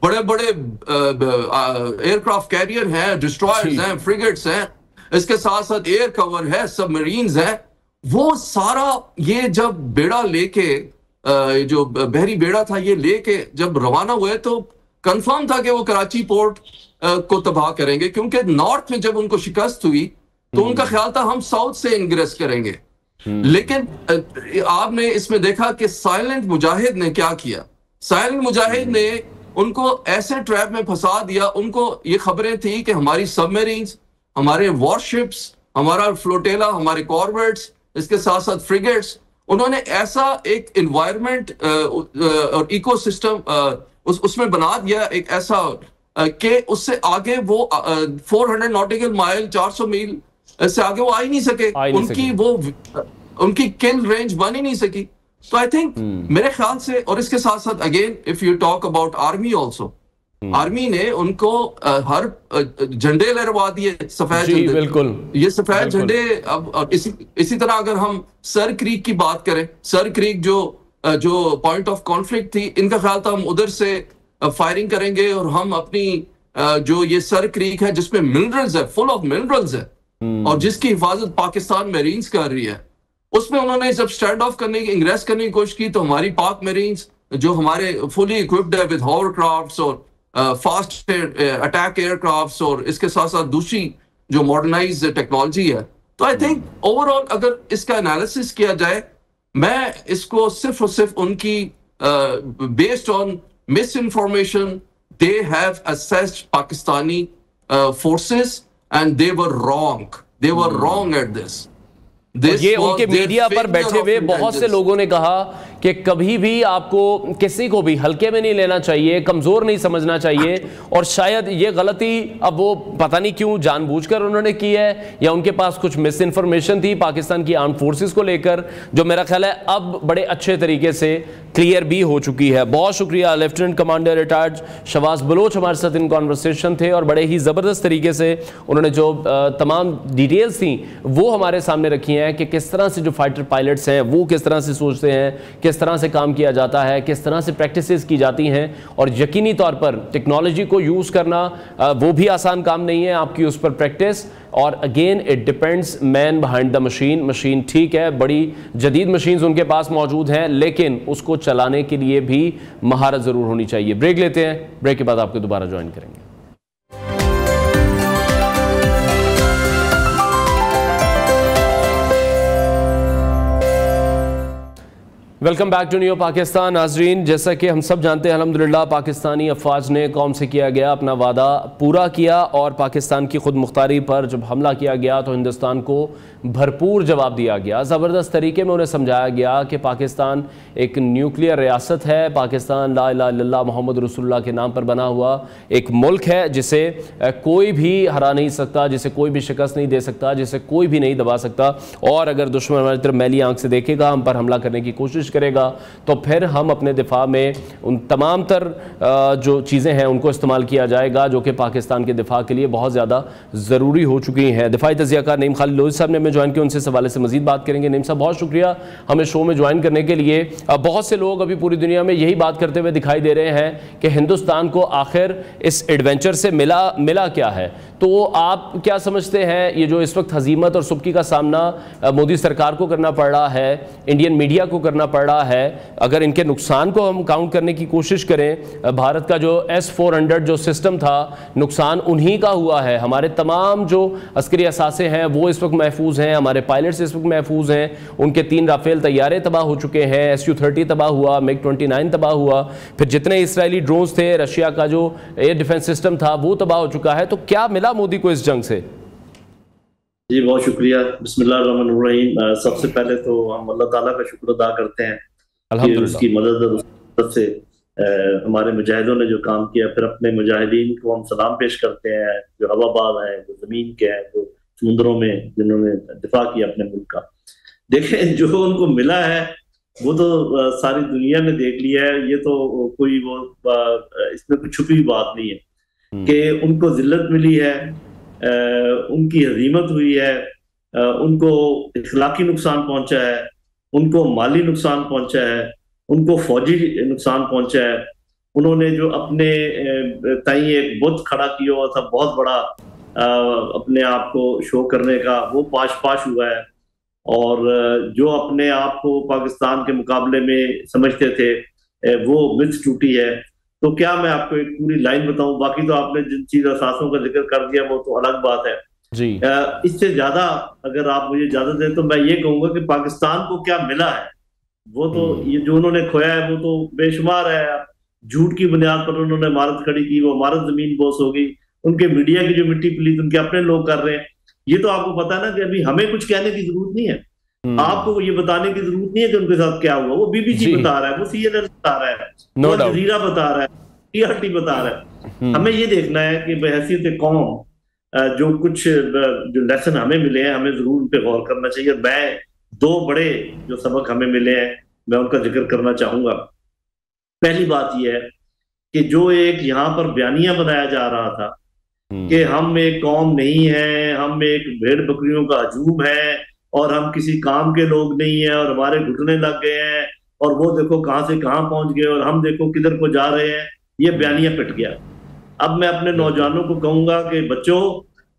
बड़े बड़े एयरक्राफ्ट कैरियर हैं, डिस्ट्रॉयर्स हैं, फ्रिगेट्स हैं, इसके साथ साथ एयर कवर है, सबमरीन्स हैं। वो सारा ये जब बेड़ा लेके, जो बहरी बेड़ा था, ये लेके जब रवाना हुए तो कंफर्म था कि वो कराची पोर्ट को तबाह करेंगे, क्योंकि नॉर्थ में जब उनको शिकस्त हुई तो उनका ख्याल था हम साउथ से इंग्रेस करेंगे। लेकिन आपने इसमें देखा कि साइलेंट मुजाहिद ने क्या किया। साइलेंट मुजाहिद ने उनको ऐसे ट्रैप में फंसा दिया। उनको ये खबरें थी कि हमारी सबमरीन्स, हमारे वॉरशिप्स, हमारा फ्लोटेला, हमारे कॉर्वेट्स, इसके साथ साथ फ्रिगेट्स, उन्होंने ऐसा एक एनवायरनमेंट और इकोसिस्टम उसमें बना दिया, एक ऐसा कि उससे आगे वो 400 नॉटिकल माइल, 400 मील से आगे वो आ ही नहीं सके। उनकी किल रेंज बन ही नहीं सकी। तो आई थिंक मेरे ख्याल से, और इसके साथ साथ again if you talk about army also, army ने उनको हर झंडे लहरवा दिए, सफेद झंडे। बिल्कुल, ये सफेद झंडे। अब इसी तरह अगर हम सर क्रीक की बात करें, सर क्रीक जो पॉइंट ऑफ कॉन्फ्लिक्ट थी, इनका ख्याल था हम उधर से फायरिंग करेंगे और हम अपनी जो ये सर क्रीक है जिसमें मिनरल्स है, फुल ऑफ मिनरल्स है, और जिसकी हिफाजत पाकिस्तान मेरीन्स कर रही है, उसमें उन्होंने जब स्टैंड ऑफ करने की, इंग्रेस करने की कोशिश की, तो हमारी पाक मेरीन्स जो हमारे फुली इक्विप्ड है विद हॉवरक्राफ्ट्स और फास्ट अटैक एयरक्राफ्ट्स, और इसके साथ साथ दूसरी जो मॉडर्नाइज टेक्नोलॉजी है। तो आई थिंक ओवरऑल अगर इसका एनालिसिस किया जाए, मैं इसको सिर्फ और सिर्फ उनकी based on miss information, they have assessed Pakistani forces and they were wrong. They were wrong at this. ये उनके मीडिया पर बैठे हुए बहुत से लोगों ने कहा कि कभी भी आपको किसी को भी हल्के में नहीं लेना चाहिए, कमजोर नहीं समझना चाहिए, और शायद ये गलती अब वो पता नहीं क्यों जानबूझकर उन्होंने की है या उनके पास कुछ मिस इन्फॉर्मेशन थी पाकिस्तान की आर्म्ड फोर्सेस को लेकर, जो मेरा ख्याल है अब बड़े अच्छे तरीके से क्लियर भी हो चुकी है। बहुत शुक्रिया lieutenant commander retired Shahbaz Baloch हमारे साथ इन कॉन्वर्सेशन थे, और बड़े ही ज़बरदस्त तरीके से उन्होंने जो तमाम डिटेल्स थी वो हमारे सामने रखी हैं कि किस तरह से जो फाइटर पायलट्स हैं वो किस तरह से सोचते हैं, किस तरह से काम किया जाता है, किस तरह से प्रैक्टिसेस की जाती हैं, और यकीनी तौर पर टेक्नोलॉजी को यूज़ करना वो भी आसान काम नहीं है, आपकी उस पर प्रैक्टिस, और again it depends man behind the machine. Machine ठीक है, बड़ी जदीद मशीन्स उनके पास मौजूद हैं, लेकिन उसको चलाने के लिए भी महारत ज़रूर होनी चाहिए। ब्रेक लेते हैं, ब्रेक के बाद आपको दोबारा ज्वाइन करेंगे। Welcome back to new Pakistan. नाजरीन, जैसा कि हम सब जानते हैं अल्हम्दुलिल्लाह पाकिस्तानी अफवाज ने कौम से किया गया अपना वादा पूरा किया, और पाकिस्तान की खुद मुख्तारी पर जब हमला किया गया तो हिंदुस्तान को भरपूर जवाब दिया गया। ज़बरदस्त तरीके में उन्हें समझाया गया कि पाकिस्तान एक न्यूक्लियर रियासत है, पाकिस्तान ला इलाहा इल्लल्लाह मोहम्मद रसूलुल्लाह के नाम पर बना हुआ एक मुल्क है जिसे कोई भी हरा नहीं सकता, जिसे कोई भी शिकस्त नहीं दे सकता, जिसे कोई भी नहीं दबा सकता, और अगर दुश्मन हमारी तरफ मैली आंख से देखेगा, हम पर हमला करने की कोशिश करेगा, तो फिर हम अपने दिफा में उन तमाम तर जो चीज़ें हैं उनको इस्तेमाल किया जाएगा जो कि पाकिस्तान के दिफा के लिए बहुत ज़्यादा ज़रूरी हो चुकी हैं। दिफाई तज़कियाकार नईम खालिद लोधी साहब ने हमें ज्वाइन किया, उनसे इस हवाले से मज़ीद बात करेंगे। नईम साहब, बहुत शुक्रिया हमें शो में ज्वाइन करने के लिए। बहुत से लोग अभी पूरी दुनिया में यही बात करते हुए दिखाई दे रहे हैं कि हिंदुस्तान को आखिर इस एडवेंचर से मिला क्या है, तो आप क्या समझते हैं ये जो इस वक्त हजीमत और सुबकी का सामना मोदी सरकार को करना पड़ रहा है, इंडियन मीडिया को करना पड़ रहा है, अगर इनके नुकसान को हम काउंट करने की कोशिश करें, भारत का जो S-400 जो सिस्टम था नुकसान उन्हीं का हुआ है, हमारे तमाम जो अस्करी असासे हैं वो इस वक्त महफूज हैं, हमारे पायलट्स इस वक्त महफूज हैं, उनके 3 राफेल तैयारे तबाह हो चुके हैं, SU-30 तबाह हुआ, MiG-29 तबाह हुआ, फिर जितने इसराइली ड्रोन्स थे, रशिया का जो एयर डिफेंस सिस्टम था वो तबाह हो चुका है। तो क्या मिला मोदी को इस जंग से? जी बहुत शुक्रिया। बिस्मिल्लाहिर्रहमानिर्रहीम। सबसे पहले तो हम अल्लाह ताला का शुक्र अदा करते हैं कि उसकी मदद और उसकी से हमारे मुजाहिदों ने जो काम किया, फिर अपने मुजाहिदीन को हम सलाम पेश करते हैं जो हवाबाज हैं, जो जमीन के हैं, जो समुद्रों में जिन्होंने दिफा किया अपने मुल्क का। देखें जो उनको मिला है वो तो सारी दुनिया ने देख लिया है, ये तो कोई वो इसमें कोई छुपी बात नहीं है कि उनको जिल्लत मिली है, उनकी हजीमत हुई है, उनको इखलाकी नुकसान पहुंचा है, उनको माली नुकसान पहुंचा है, उनको फौजी नुकसान पहुंचा है। उन्होंने जो अपने ताई एक बुत खड़ा किया हुआ था बहुत बड़ा अपने आप को शो करने का, वो पाश हुआ है, और जो अपने आप को पाकिस्तान के मुकाबले में समझते थे वो मिथ टूटी है। तो क्या मैं आपको एक पूरी लाइन बताऊं, बाकी तो आपने जिन चीज असासों का जिक्र कर दिया वो तो अलग बात है जी। इससे ज्यादा अगर आप मुझे इजाजत दें तो मैं ये कहूंगा कि पाकिस्तान को क्या मिला है, वो तो ये जो उन्होंने खोया है वो तो बेशुमार है। झूठ की बुनियाद पर उन्होंने इमारत खड़ी की, वो इमारत जमीन बोस हो गई, उनके मीडिया की जो मिट्टी पलीत उनके अपने लोग कर रहे हैं। ये तो आपको पता है ना कि अभी हमें कुछ कहने की जरूरत नहीं है, आपको ये बताने की जरूरत नहीं है कि उनके साथ क्या हुआ। वो BBC बता रहा है, वो CNN बता रहा है, वो जजीरा बता रहा है, TRT बता रहा है। हमें ये देखना है कि बहैसियत कौम जो कुछ जो लेसन हमें मिले हैं हमें जरूर उन पर गौर करना चाहिए। मैं 2 बड़े जो सबक हमें मिले हैं मैं उनका जिक्र करना चाहूंगा। पहली बात यह है कि जो एक यहाँ पर बयानिया बनाया जा रहा था कि हम एक कौम नहीं है, हम एक भेड़ बकरियों का हजूम है और हम किसी काम के लोग नहीं है और हमारे घुटने लग गए हैं और वो देखो कहां से कहां पहुंच गए और हम देखो किधर को जा रहे हैं, ये बयानिया पिट गया। अब मैं अपने नौजवानों को कहूंगा कि बच्चों,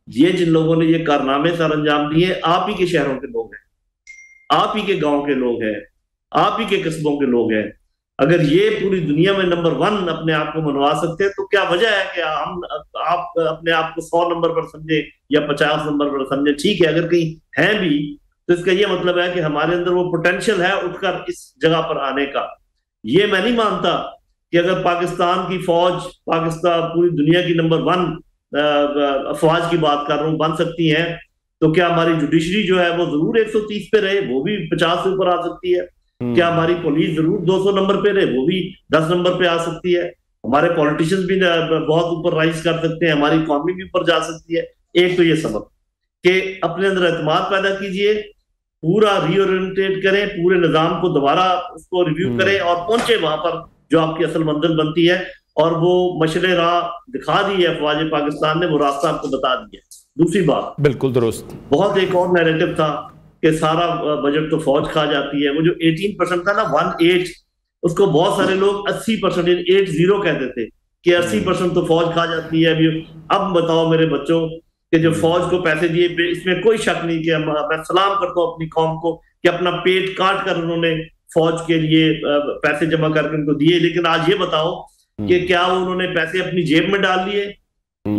ये जिन लोगों ने ये कारनामे सर अंजाम दिए आप ही के शहरों के लोग हैं, आप ही के गांव के लोग हैं, आप ही के कस्बों के लोग हैं। अगर ये पूरी दुनिया में नंबर 1 अपने आप को मनवा सकते हैं तो क्या वजह है कि आप अपने आप को 100 नंबर पर समझे या 50 नंबर पर समझे। ठीक है, अगर कहीं है भी तो इसका ये मतलब है कि हमारे अंदर वो पोटेंशियल है उठकर इस जगह पर आने का। ये मैं नहीं मानता कि अगर पाकिस्तान की फौज, पाकिस्तान पूरी दुनिया की नंबर 1 अफवाज की बात कर रहा हूँ, बन सकती है तो क्या हमारी जुडिशरी जो है वो जरूर 130 पे रहे, वो भी 50 से ऊपर आ सकती है? क्या हमारी पुलिस जरूर 200 नंबर पे रहे, वो भी 10 नंबर पे आ सकती है? हमारे पॉलिटिशियंस भी बहुत ऊपर राइज कर सकते हैं, हमारी इकॉनमी भी ऊपर जा सकती है। एक तो ये सबक कि अपने अंदर एतमाद पैदा कीजिए, पूरा रीओरिएंटेट करें, पूरे निजाम को दोबारा उसको रिव्यू करें और पहुंचे वहां पर जो आपकी असल मंजिल बनती है। और वो मशले राह दिखा दी है अफवाज पाकिस्तान ने, वो रास्ता आपको बता दिया। दूसरी बात, बिल्कुल दुरुस्त, बहुत एक और नैरेटिव था कि सारा बजट तो फौज खा जाती है। वो जो 18% था ना, 18, उसको बहुत सारे लोग 80% 80 कहते थे कि 80% तो फौज खा जाती है। अभी अब बताओ मेरे बच्चों कि जो फौज को पैसे दिए, इसमें कोई शक नहीं कि मैं सलाम करता हूँ अपनी कौम को कि अपना पेट काट कर उन्होंने फौज के लिए पैसे जमा करके उनको दिए। लेकिन आज ये बताओ कि क्या उन्होंने पैसे अपनी जेब में डाल लिए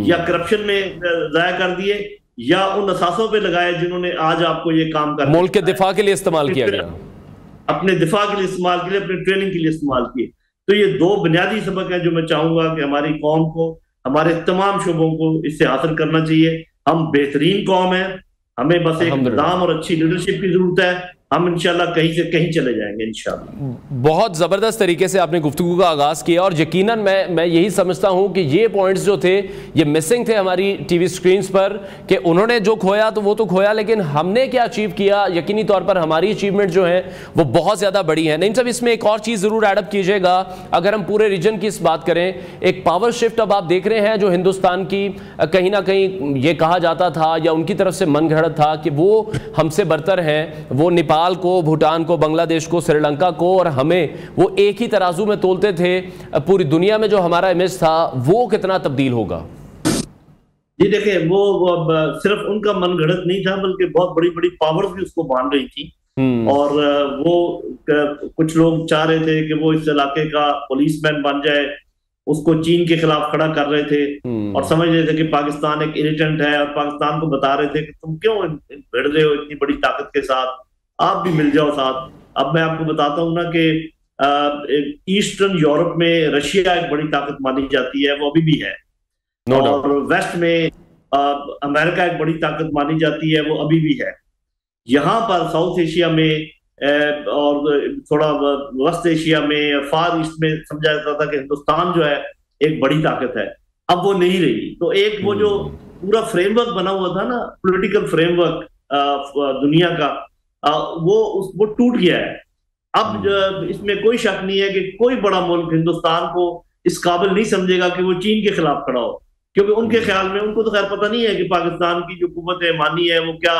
या करप्शन में जाया कर दिए या उन असासों पे लगाए जिन्होंने आज आपको ये काम कर मुल्क के दिफा के लिए इस्तेमाल किया गया, अपने दिफा के लिए इस्तेमाल किए, अपने ट्रेनिंग के लिए इस्तेमाल किए। तो ये दो बुनियादी सबक है जो मैं चाहूंगा कि हमारी कौम को, हमारे तमाम शोबों को इससे हासिल करना चाहिए। हम बेहतरीन कौम है, हमें बस एक निज़ाम और अच्छी लीडरशिप की जरूरत है। हम इंशाल्लाह कहीं से कहीं चले जाएंगे इंशाल्लाह। बहुत ज़बरदस्त तरीके से आपने गुफ्तगू का आगाज़ किया और यकीनन मैं यही समझता हूं कि ये पॉइंट्स जो थे ये मिसिंग थे हमारी टीवी स्क्रीन्स पर, कि उन्होंने जो खोया तो वो तो खोया, लेकिन हमने क्या अचीव किया, यकीनी तौर पर हमारी अचीवमेंट जो है वो बहुत ज़्यादा बड़ी है। नहीं सब इसमें एक और चीज़ ज़रूर एडअप कीजिएगा, अगर हम पूरे रीजन की इस बात करें, एक पावर शिफ्ट अब आप देख रहे हैं जो हिंदुस्तान की कहीं ना कहीं ये कहा जाता था या उनकी तरफ से मन घड़त था कि वो हमसे बरतर हैं, वो नेपाल को, भूटान को, बांग्लादेश को, श्रीलंका को, और हमें वो एक ही तराजू में तोलते थे। पूरी दुनिया में जो हमारा इमेज था वो कितना तब्दील होगा? जी देखिए, वो सिर्फ उनका मनगढ़ंत नहीं था बल्कि बहुत बड़ी बड़ी पावर्स भी उसको मान रही थी। और वो कुछ लोग चाह रहे थे कि वो इस इलाके का पुलिसमैन बन जाए, उसको चीन के खिलाफ खड़ा कर रहे थे और समझ रहे थे कि पाकिस्तान एक इरिटेंट है और पाकिस्तान को बता रहे थे कि तुम क्यों भिड़ रहे हो इतनी बड़ी ताकत के साथ, आप भी मिल जाओ साथ। अब मैं आपको बताता हूँ ना कि ईस्टर्न यूरोप में रशिया एक बड़ी ताकत मानी जाती है, वो अभी भी है। और वेस्ट में अमेरिका एक बड़ी ताकत मानी जाती है, वो अभी भी है। यहाँ पर साउथ एशिया में और थोड़ा वेस्ट एशिया में, फार ईस्ट में समझा जाता था कि हिंदुस्तान जो है एक बड़ी ताकत है। अब वो नहीं रही। तो एक वो जो पूरा फ्रेमवर्क बना हुआ था ना, पॉलिटिकल फ्रेमवर्क दुनिया का, वो टूट गया है। अब इसमें कोई शक नहीं है कि कोई बड़ा मुल्क हिंदुस्तान को इस काबिल नहीं समझेगा कि वो चीन के खिलाफ खड़ा हो, क्योंकि उनके ख्याल में, उनको तो खैर पता नहीं है कि पाकिस्तान की जो कुव्वत मानी है वो क्या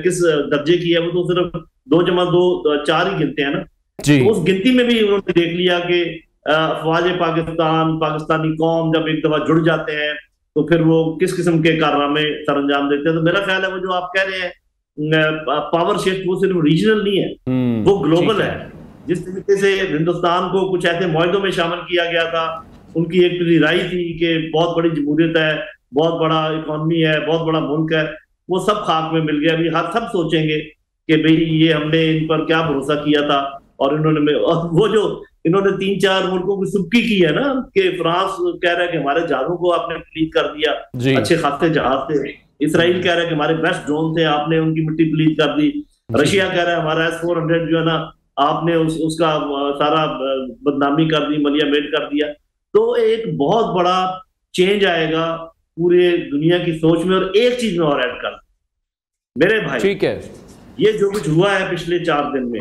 किस दर्जे की है। वो तो सिर्फ 2 जमा 2 4 ही गिनते हैं ना। तो उस गिनती में भी उन्होंने देख लिया कि अफवाज पाकिस्तान, पाकिस्तानी कौम जब एक दफा जुड़ जाते हैं तो फिर वो किस किस्म के कारनामे सर अंजाम देते हैं। तो मेरा ख्याल है वो जो आप कह रहे हैं पावर शिफ्ट, वो सिर्फ रीजनल नहीं है, वो ग्लोबल है। जिस तरीके से हिंदुस्तान को कुछ ऐसे मुआहदों में शामिल किया गया था, उनकी एक राय थी कि बहुत बड़ी जमहूरियत है, बहुत बड़ा इकोनॉमी है, बहुत बड़ा मुल्क है, वो सब खाक में मिल गया। अभी हर सब सोचेंगे कि भाई ये हमने इन पर क्या भरोसा किया था। और इन्होंने, और वो जो इन्होंने 3-4 मुल्कों की सुबकी की है ना, कि फ्रांस कह रहा है कि हमारे जहाजों को आपने प्लीज कर दिया, अच्छे खासे जहाज थे। इसराइल कह रहा है कि हमारे बेस्ट ड्रोन थे, आपने उनकी मिट्टी प्लीज कर दी। रशिया कह रहा है हमारा S-400 जो है ना, आपने उसका सारा बदनामी कर दी, मलिया मेट कर दिया। तो एक बहुत बड़ा चेंज आएगा पूरे दुनिया की सोच में। और एक चीज में और ऐड कर मेरे भाई, ठीक है, ये जो कुछ हुआ है पिछले 4 दिन में,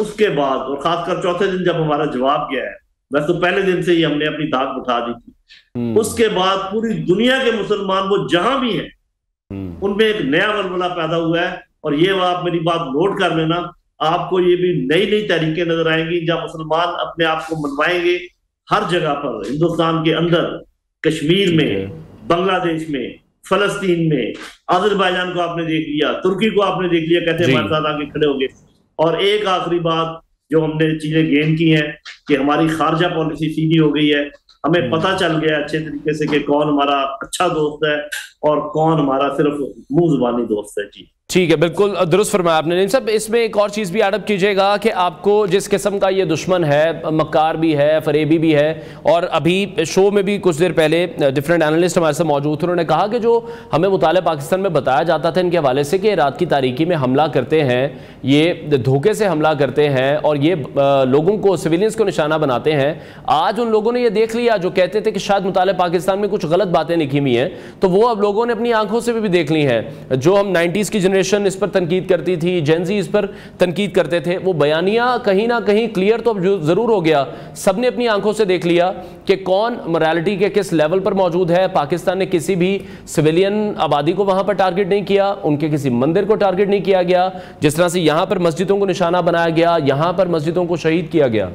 उसके बाद और खासकर चौथे दिन जब हमारा जवाब गया है, वैसे तो पहले दिन से ही हमने अपनी दाग उठा दी थी, उसके बाद पूरी दुनिया के मुसलमान वो जहां भी हैं उनमें एक नया वलवला पैदा हुआ है। और ये आप मेरी बात नोट कर लेना, आपको ये भी नई नई तरीके नजर आएंगी जहां मुसलमान अपने आप को मनवाएंगे हर जगह पर, हिंदुस्तान के अंदर, कश्मीर में, बांग्लादेश में, फलस्तीन में, अजरबैजान को आपने देख लिया, तुर्की को आपने देख लिया, कैसे हमारे साथ आके खड़े हो गए। और एक आखिरी बात जो हमने चीजें गेन की हैं कि हमारी खारजा पॉलिसी सीधी हो गई है। हमें पता चल गया अच्छे तरीके से कि कौन हमारा अच्छा दोस्त है और कौन हमारा सिर्फ मुंह जुबानी दोस्त है। जी ठीक है, बिल्कुल दुरुस्त फरमाया आपने। नहीं सब, इसमें एक और चीज़ भी एडअप कीजिएगा कि आपको जिस किस्म का ये दुश्मन है, मक्कार भी है, फरेबी भी है, और अभी शो में भी कुछ देर पहले डिफरेंट एनालिस्ट हमारे साथ मौजूद थे, उन्होंने कहा कि जो हमें मुताले पाकिस्तान में बताया जाता था इनके हवाले से कि रात की तारीकी में हमला करते हैं, ये धोखे से हमला करते हैं और ये लोगों को, सिविलियंस को निशाना बनाते हैं, आज उन लोगों ने ये देख लिया जो कहते थे कि शायद मुताले पाकिस्तान में कुछ गलत बातें लिखी हुई हैं, तो वो अब लोगों ने अपनी आंखों से भी देख ली हैं। जो हम 90s की इस पर तनकीद करती थी, जेनजी इस पर तनकीद करते थे, वो बयानिया कहीं ना कहीं क्लियर तो जरूर हो गया। सबने अपनी आंखों से देख लिया कि कौन मोरालिटी के किस लेवल पर मौजूद है। पाकिस्तान ने किसी भी सिविलियन आबादी को वहां पर टारगेट नहीं किया, उनके किसी मंदिर को टारगेट नहीं किया गया, जिस तरह से यहां पर मस्जिदों को निशाना बनाया गया, यहां पर मस्जिदों को शहीद किया गया।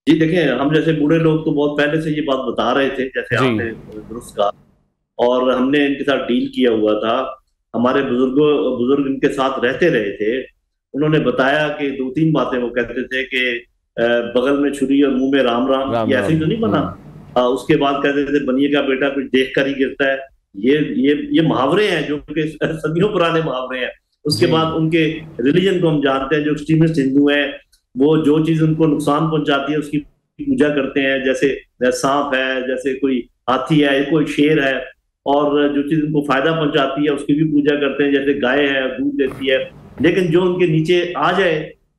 जी देखें, हम जैसे बूढ़े लोग तो बहुत पहले से ये बात बता रहे थे, जैसे आपने दुरुस्त कहा, और हमने इनके साथ डील किया हुआ था। हमारे बुजुर्ग इनके साथ रहते रहे थे। उन्होंने बताया कि 2-3 बातें वो कहते थे कि बगल में छुरी और मुंह में राम राम, ये ऐसे ही तो नहीं बना। उसके बाद कहते थे बनिए का बेटा कुछ देख कर ही गिरता है। ये मुहावरे हैं जो कि सदियों पुराने मुहावरे हैं। उसके बाद उनके रिलीजन को हम जानते हैं, जो एक्सट्रीमिस्ट हिंदू हैं वो जो चीज उनको नुकसान पहुंचाती है उसकी पूजा करते हैं, जैसे सांप है, जैसे कोई हाथी है, कोई शेर है, और जो चीज उनको फायदा पहुंचाती है उसकी भी पूजा करते हैं, जैसे गाय है दूध देती है। लेकिन जो उनके नीचे आ जाए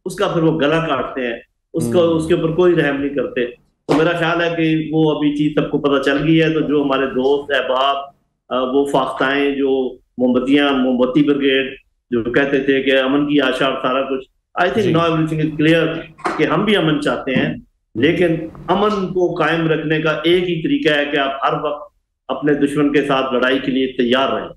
उसका फिर वो गला काटते हैं, उसके ऊपर कोई रहम नहीं करते। तो मेरा ख्याल है कि वो अभी चीज सबको पता चल गई है। तो जो हमारे दोस्त अहबाब, वो फाख्ताएं, जो मोमबत्ती ब्रिगेड जो कहते थे कि अमन की आशा और सारा कुछ, I think now everything is clear कि हम भी अमन चाहते हैं, लेकिन अमन को कायम रखने का एक ही तरीका है कि आप हर वक्त अपने दुश्मन के साथ लड़ाई के लिए तैयार रहें।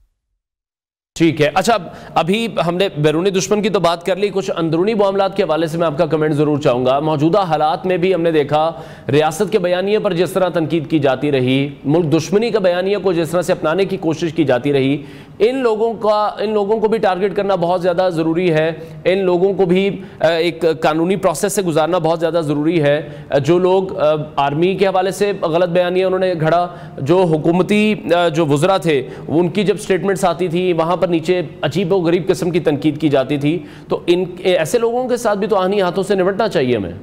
ठीक है। अच्छा, अभी हमने बैरूनी दुश्मन की तो बात कर ली, कुछ अंदरूनी मामलात के हवाले से मैं आपका कमेंट जरूर चाहूंगा। मौजूदा हालात में भी हमने देखा रियासत के बयानिए पर जिस तरह तनकीद की जाती रही, मुल्क दुश्मनी का बयानिए को जिस तरह से अपनाने की कोशिश की जाती रही, इन लोगों को भी टारगेट करना बहुत ज़्यादा ज़रूरी है। इन लोगों को भी एक कानूनी प्रोसेस से गुजारना बहुत ज़्यादा ज़रूरी है। जो लोग आर्मी के हवाले से गलत बयानिए उन्होंने घड़ा, जो हुकूमती जो वज़रा थे उनकी जब स्टेटमेंट्स आती थी वहाँ नीचे अजीब और गरीब किस्म की तनकीद की जाती थी, तो इन ऐसे लोगों के साथ भी तो आनी हाथों से निपटना चाहिए हमें।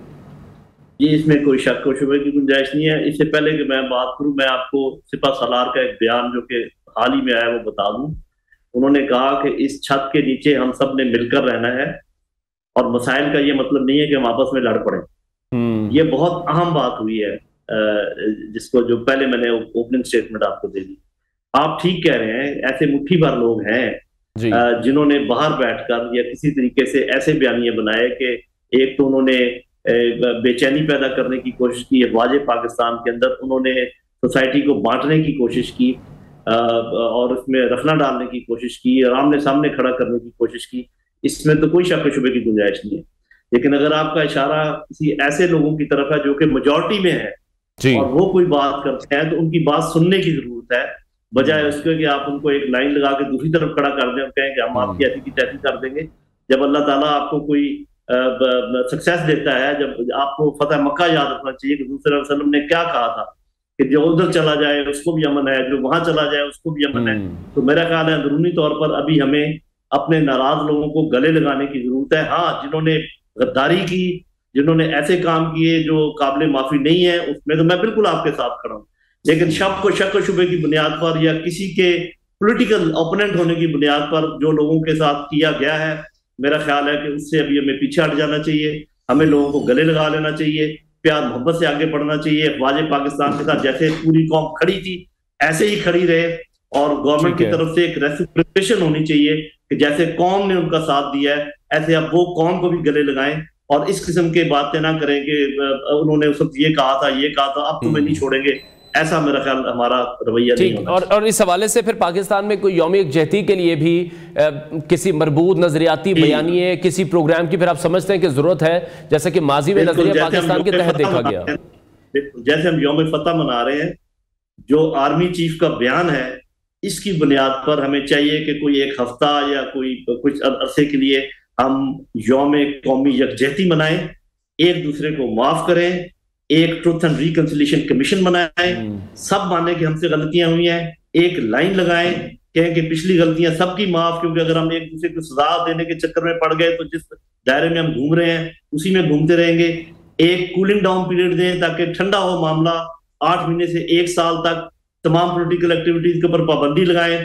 ये इसमें कोई शक और शुबे की गुंजाइश नहीं है। इससे पहले कि मैं बात करूं, मैं आपको सिपा सलार का एक बयान जो कि हाल ही में आया वो बता दूं। उन्होंने कहा कि इस छत के नीचे हम सब ने मिलकर रहना है, और मसाइल का ये मतलब नहीं है कि हम आपस में लड़ पड़े। ये बहुत अहम बात हुई है, जिसको जो पहले मैंने ओपनिंग स्टेटमेंट आपको दे दी। आप ठीक कह रहे हैं, ऐसे मुट्ठी भर लोग हैं जिन्होंने बाहर बैठकर या किसी तरीके से ऐसे बयानिए बनाए कि एक तो उन्होंने बेचैनी पैदा करने की कोशिश की वाजे पाकिस्तान के अंदर, उन्होंने सोसाइटी को बांटने की कोशिश की और उसमें रखना डालने की कोशिश की और आमने सामने खड़ा करने की कोशिश की। इसमें तो कोई शक शुबे की गुंजाइश नहीं है। लेकिन अगर आपका इशारा किसी ऐसे लोगों की तरफ है जो कि मेजॉरिटी में है और वो कोई बात करते हैं, तो उनकी बात सुनने की जरूरत है, बजाय उसके कि आप उनको एक लाइन लगा के दूसरी तरफ खड़ा कर दें और कहें कि हम आपकी ऐसी की तैसी कर देंगे। जब अल्लाह ताला आपको कोई सक्सेस देता है, जब आपको फतह मक्का याद रखना चाहिए कि दूसरे वसल्लम ने क्या कहा था कि जो उधर चला जाए उसको भी अमन है, जो वहां चला जाए उसको भी अमन है। तो मेरा ख्याल है अंदरूनी तौर पर अभी हमें अपने नाराज लोगों को गले लगाने की जरूरत है। हाँ, जिन्होंने गद्दारी की, जिन्होंने ऐसे काम किए जो काबिल माफी नहीं है, उसमें तो मैं बिल्कुल आपके साथ खड़ा हूँ। लेकिन शक शुबे की बुनियाद पर या किसी के पॉलिटिकल ओपोनेंट होने की बुनियाद पर जो लोगों के साथ किया गया है, मेरा ख्याल है कि उससे अभी हमें पीछे हट जाना चाहिए। हमें लोगों को गले लगा लेना चाहिए, प्यार मोहब्बत से आगे बढ़ना चाहिए। वाजे पाकिस्तान के साथ जैसे पूरी कौम खड़ी थी ऐसे ही खड़ी रहे, और गवर्नमेंट की तरफ से एक रेसिप्रोकेशन होनी चाहिए कि जैसे कौम ने उनका साथ दिया है ऐसे अब वो कौम को भी गले लगाएं, और इस किस्म के बातें ना करें कि उन्होंने उस वक्त ये कहा था अब तुम्हें नहीं छोड़ेंगे। ऐसा मेरा ख्याल हमारा रवैया नहीं होना। और इस हवाले से फिर पाकिस्तान में कोई यौम यकजहती के लिए भी किसी मरबूत नजरियाती बयानिए, किसी प्रोग्राम की फिर आप समझते हैं कि जरूरत है, जैसा कि माजी में नजरिया पाकिस्तान के तहत देखा गया। जैसे हम यौम फतह मना रहे हैं, जो आर्मी चीफ का बयान है, इसकी बुनियाद पर हमें चाहिए कि कोई एक हफ्ता या कोई कुछ अरसे के लिए हम यौम कौमी यकजहती मनाएं, एक दूसरे को माफ करें, एक ट्रुथ एंड रिकंसिलिएशन कमीशन बनाएं, सब माने कि हमसे गलतियां हुई हैं, एक लाइन लगाएं कहें कि पिछली गलतियां सबकी माफ, क्योंकि अगर हम एक दूसरे को सजा देने के चक्कर में पड़ गए तो जिस दायरे में हम घूम रहे हैं उसी में घूमते रहेंगे। एक कूलिंग डाउन पीरियड दें ताकि ठंडा हो मामला, 8 महीने से 1 साल तक तमाम पॉलिटिकल एक्टिविटीज के ऊपर पाबंदी लगाएं।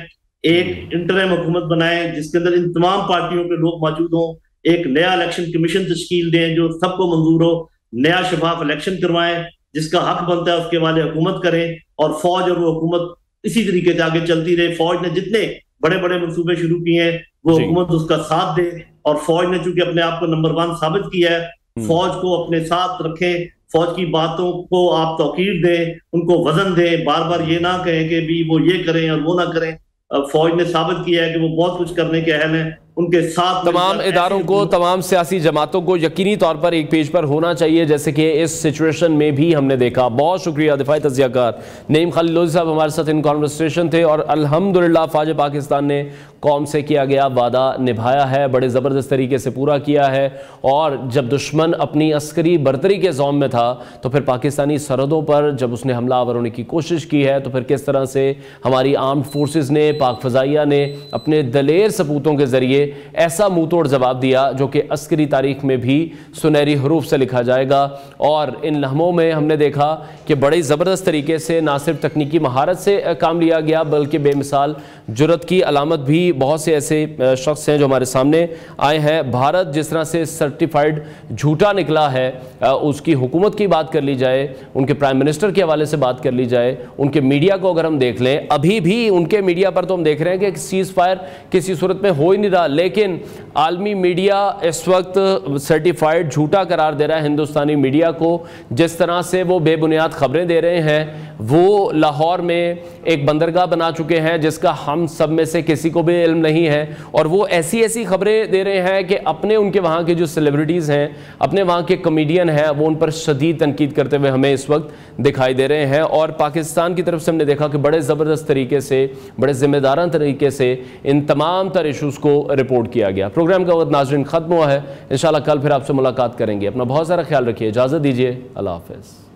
एक इंटरिम हुकूमत बनाएं जिसके अंदर इन तमाम पार्टियों के लोग मौजूद हों। एक नया इलेक्शन कमीशन तश्कील दें जो सबको मंजूर हो। नया शफाफ इलेक्शन करवाएं, जिसका हक बनता है उसके वाले हुकूमत करें, और फौज और वो हुकूमत इसी तरीके से आगे चलती रहे। फौज ने जितने बड़े बड़े मंसूबे शुरू किए हैं वो हुकूमत उसका साथ दे, और फौज ने चूंकि अपने आप को नंबर 1 साबित किया है, फौज को अपने साथ रखें, फौज की बातों को आप तौकीर दें, उनको वजन दें, बार बार ये ना कहें कि भी वो ये करें और वो ना करें। फौज ने साबित किया है कि वो बहुत कुछ करने के अहल हैं। उनके साथ तमाम इदारों को, तमाम सियासी जमातों को यकीनी तौर पर एक पेज पर होना चाहिए, जैसे कि इस सिचुएशन में भी हमने देखा। बहुत शुक्रिया दिफाई तज़कियाकार नईम खालिद लोधी साहब हमारे साथ इन कॉन्वर्सेशन थे, और अल्हम्दुलिल्लाह फ़ौज पाकिस्तान ने कौम से किया गया वादा निभाया है, बड़े ज़बरदस्त तरीके से पूरा किया है। और जब दुश्मन अपनी अस्करी बरतरी के ज़ौम में था तो फिर पाकिस्तानी सरहदों पर जब उसने हमलावर होने की कोशिश की है तो फिर किस तरह से हमारी आर्म्ड फोर्सेस ने, पाक फ़ज़ाइया ने अपने दलेर सपूतों के ज़रिए ऐसा मुंह तोड़ जवाब दिया जो कि अस्करी तारीख में भी सुनहरी हरूफ से लिखा जाएगा। और इन लम्हों में हमने देखा कि बड़ी ज़बरदस्त तरीके से ना सिर्फ तकनीकी महारत से काम लिया गया बल्कि बेमिसाल जुर्रत की अलामत भी बहुत से ऐसे शख्स हैं जो हमारे सामने आए हैं। भारत जिस तरह से सर्टिफाइड झूठा निकला है, उसकी हुकूमत की बात कर ली जाए, उनके प्राइम मिनिस्टर के हवाले से बात कर ली जाए, उनके मीडिया को अगर हम देख लें, अभी भी उनके मीडिया पर तो हम देख रहे हैं कि सीज़ फायर किसी सूरत में हो ही नहीं रहा, लेकिन आलमी मीडिया इस वक्त सर्टिफाइड झूठा करार दे रहा है हिंदुस्तानी मीडिया को। जिस तरह से वो बेबुनियाद खबरें दे रहे हैं, वो लाहौर में एक बंदरगाह बना चुके हैं जिसका हम सब में से किसी को भी इल्म नहीं है, और वो ऐसी ऐसी खबरें दे रहे हैं कि अपने उनके वहाँ के जो सेलिब्रिटीज़ हैं, अपने वहाँ के कॉमेडियन हैं, वो उन पर शदीद तनकीद करते हुए हमें इस वक्त दिखाई दे रहे हैं। और पाकिस्तान की तरफ से हमने देखा कि बड़े ज़बरदस्त तरीके से, बड़े ज़िम्मेदाराना तरीके से इन तमाम तर इशूज़ को रिपोर्ट किया गया। प्रोग्राम का वक्त नाज़रीन ख़त्म हुआ है। इंशाल्लाह कल फिर आपसे मुलाकात करेंगे। अपना बहुत सारा ख्याल रखिए, इजाज़त दीजिए, अल्लाह हाफ़िज़।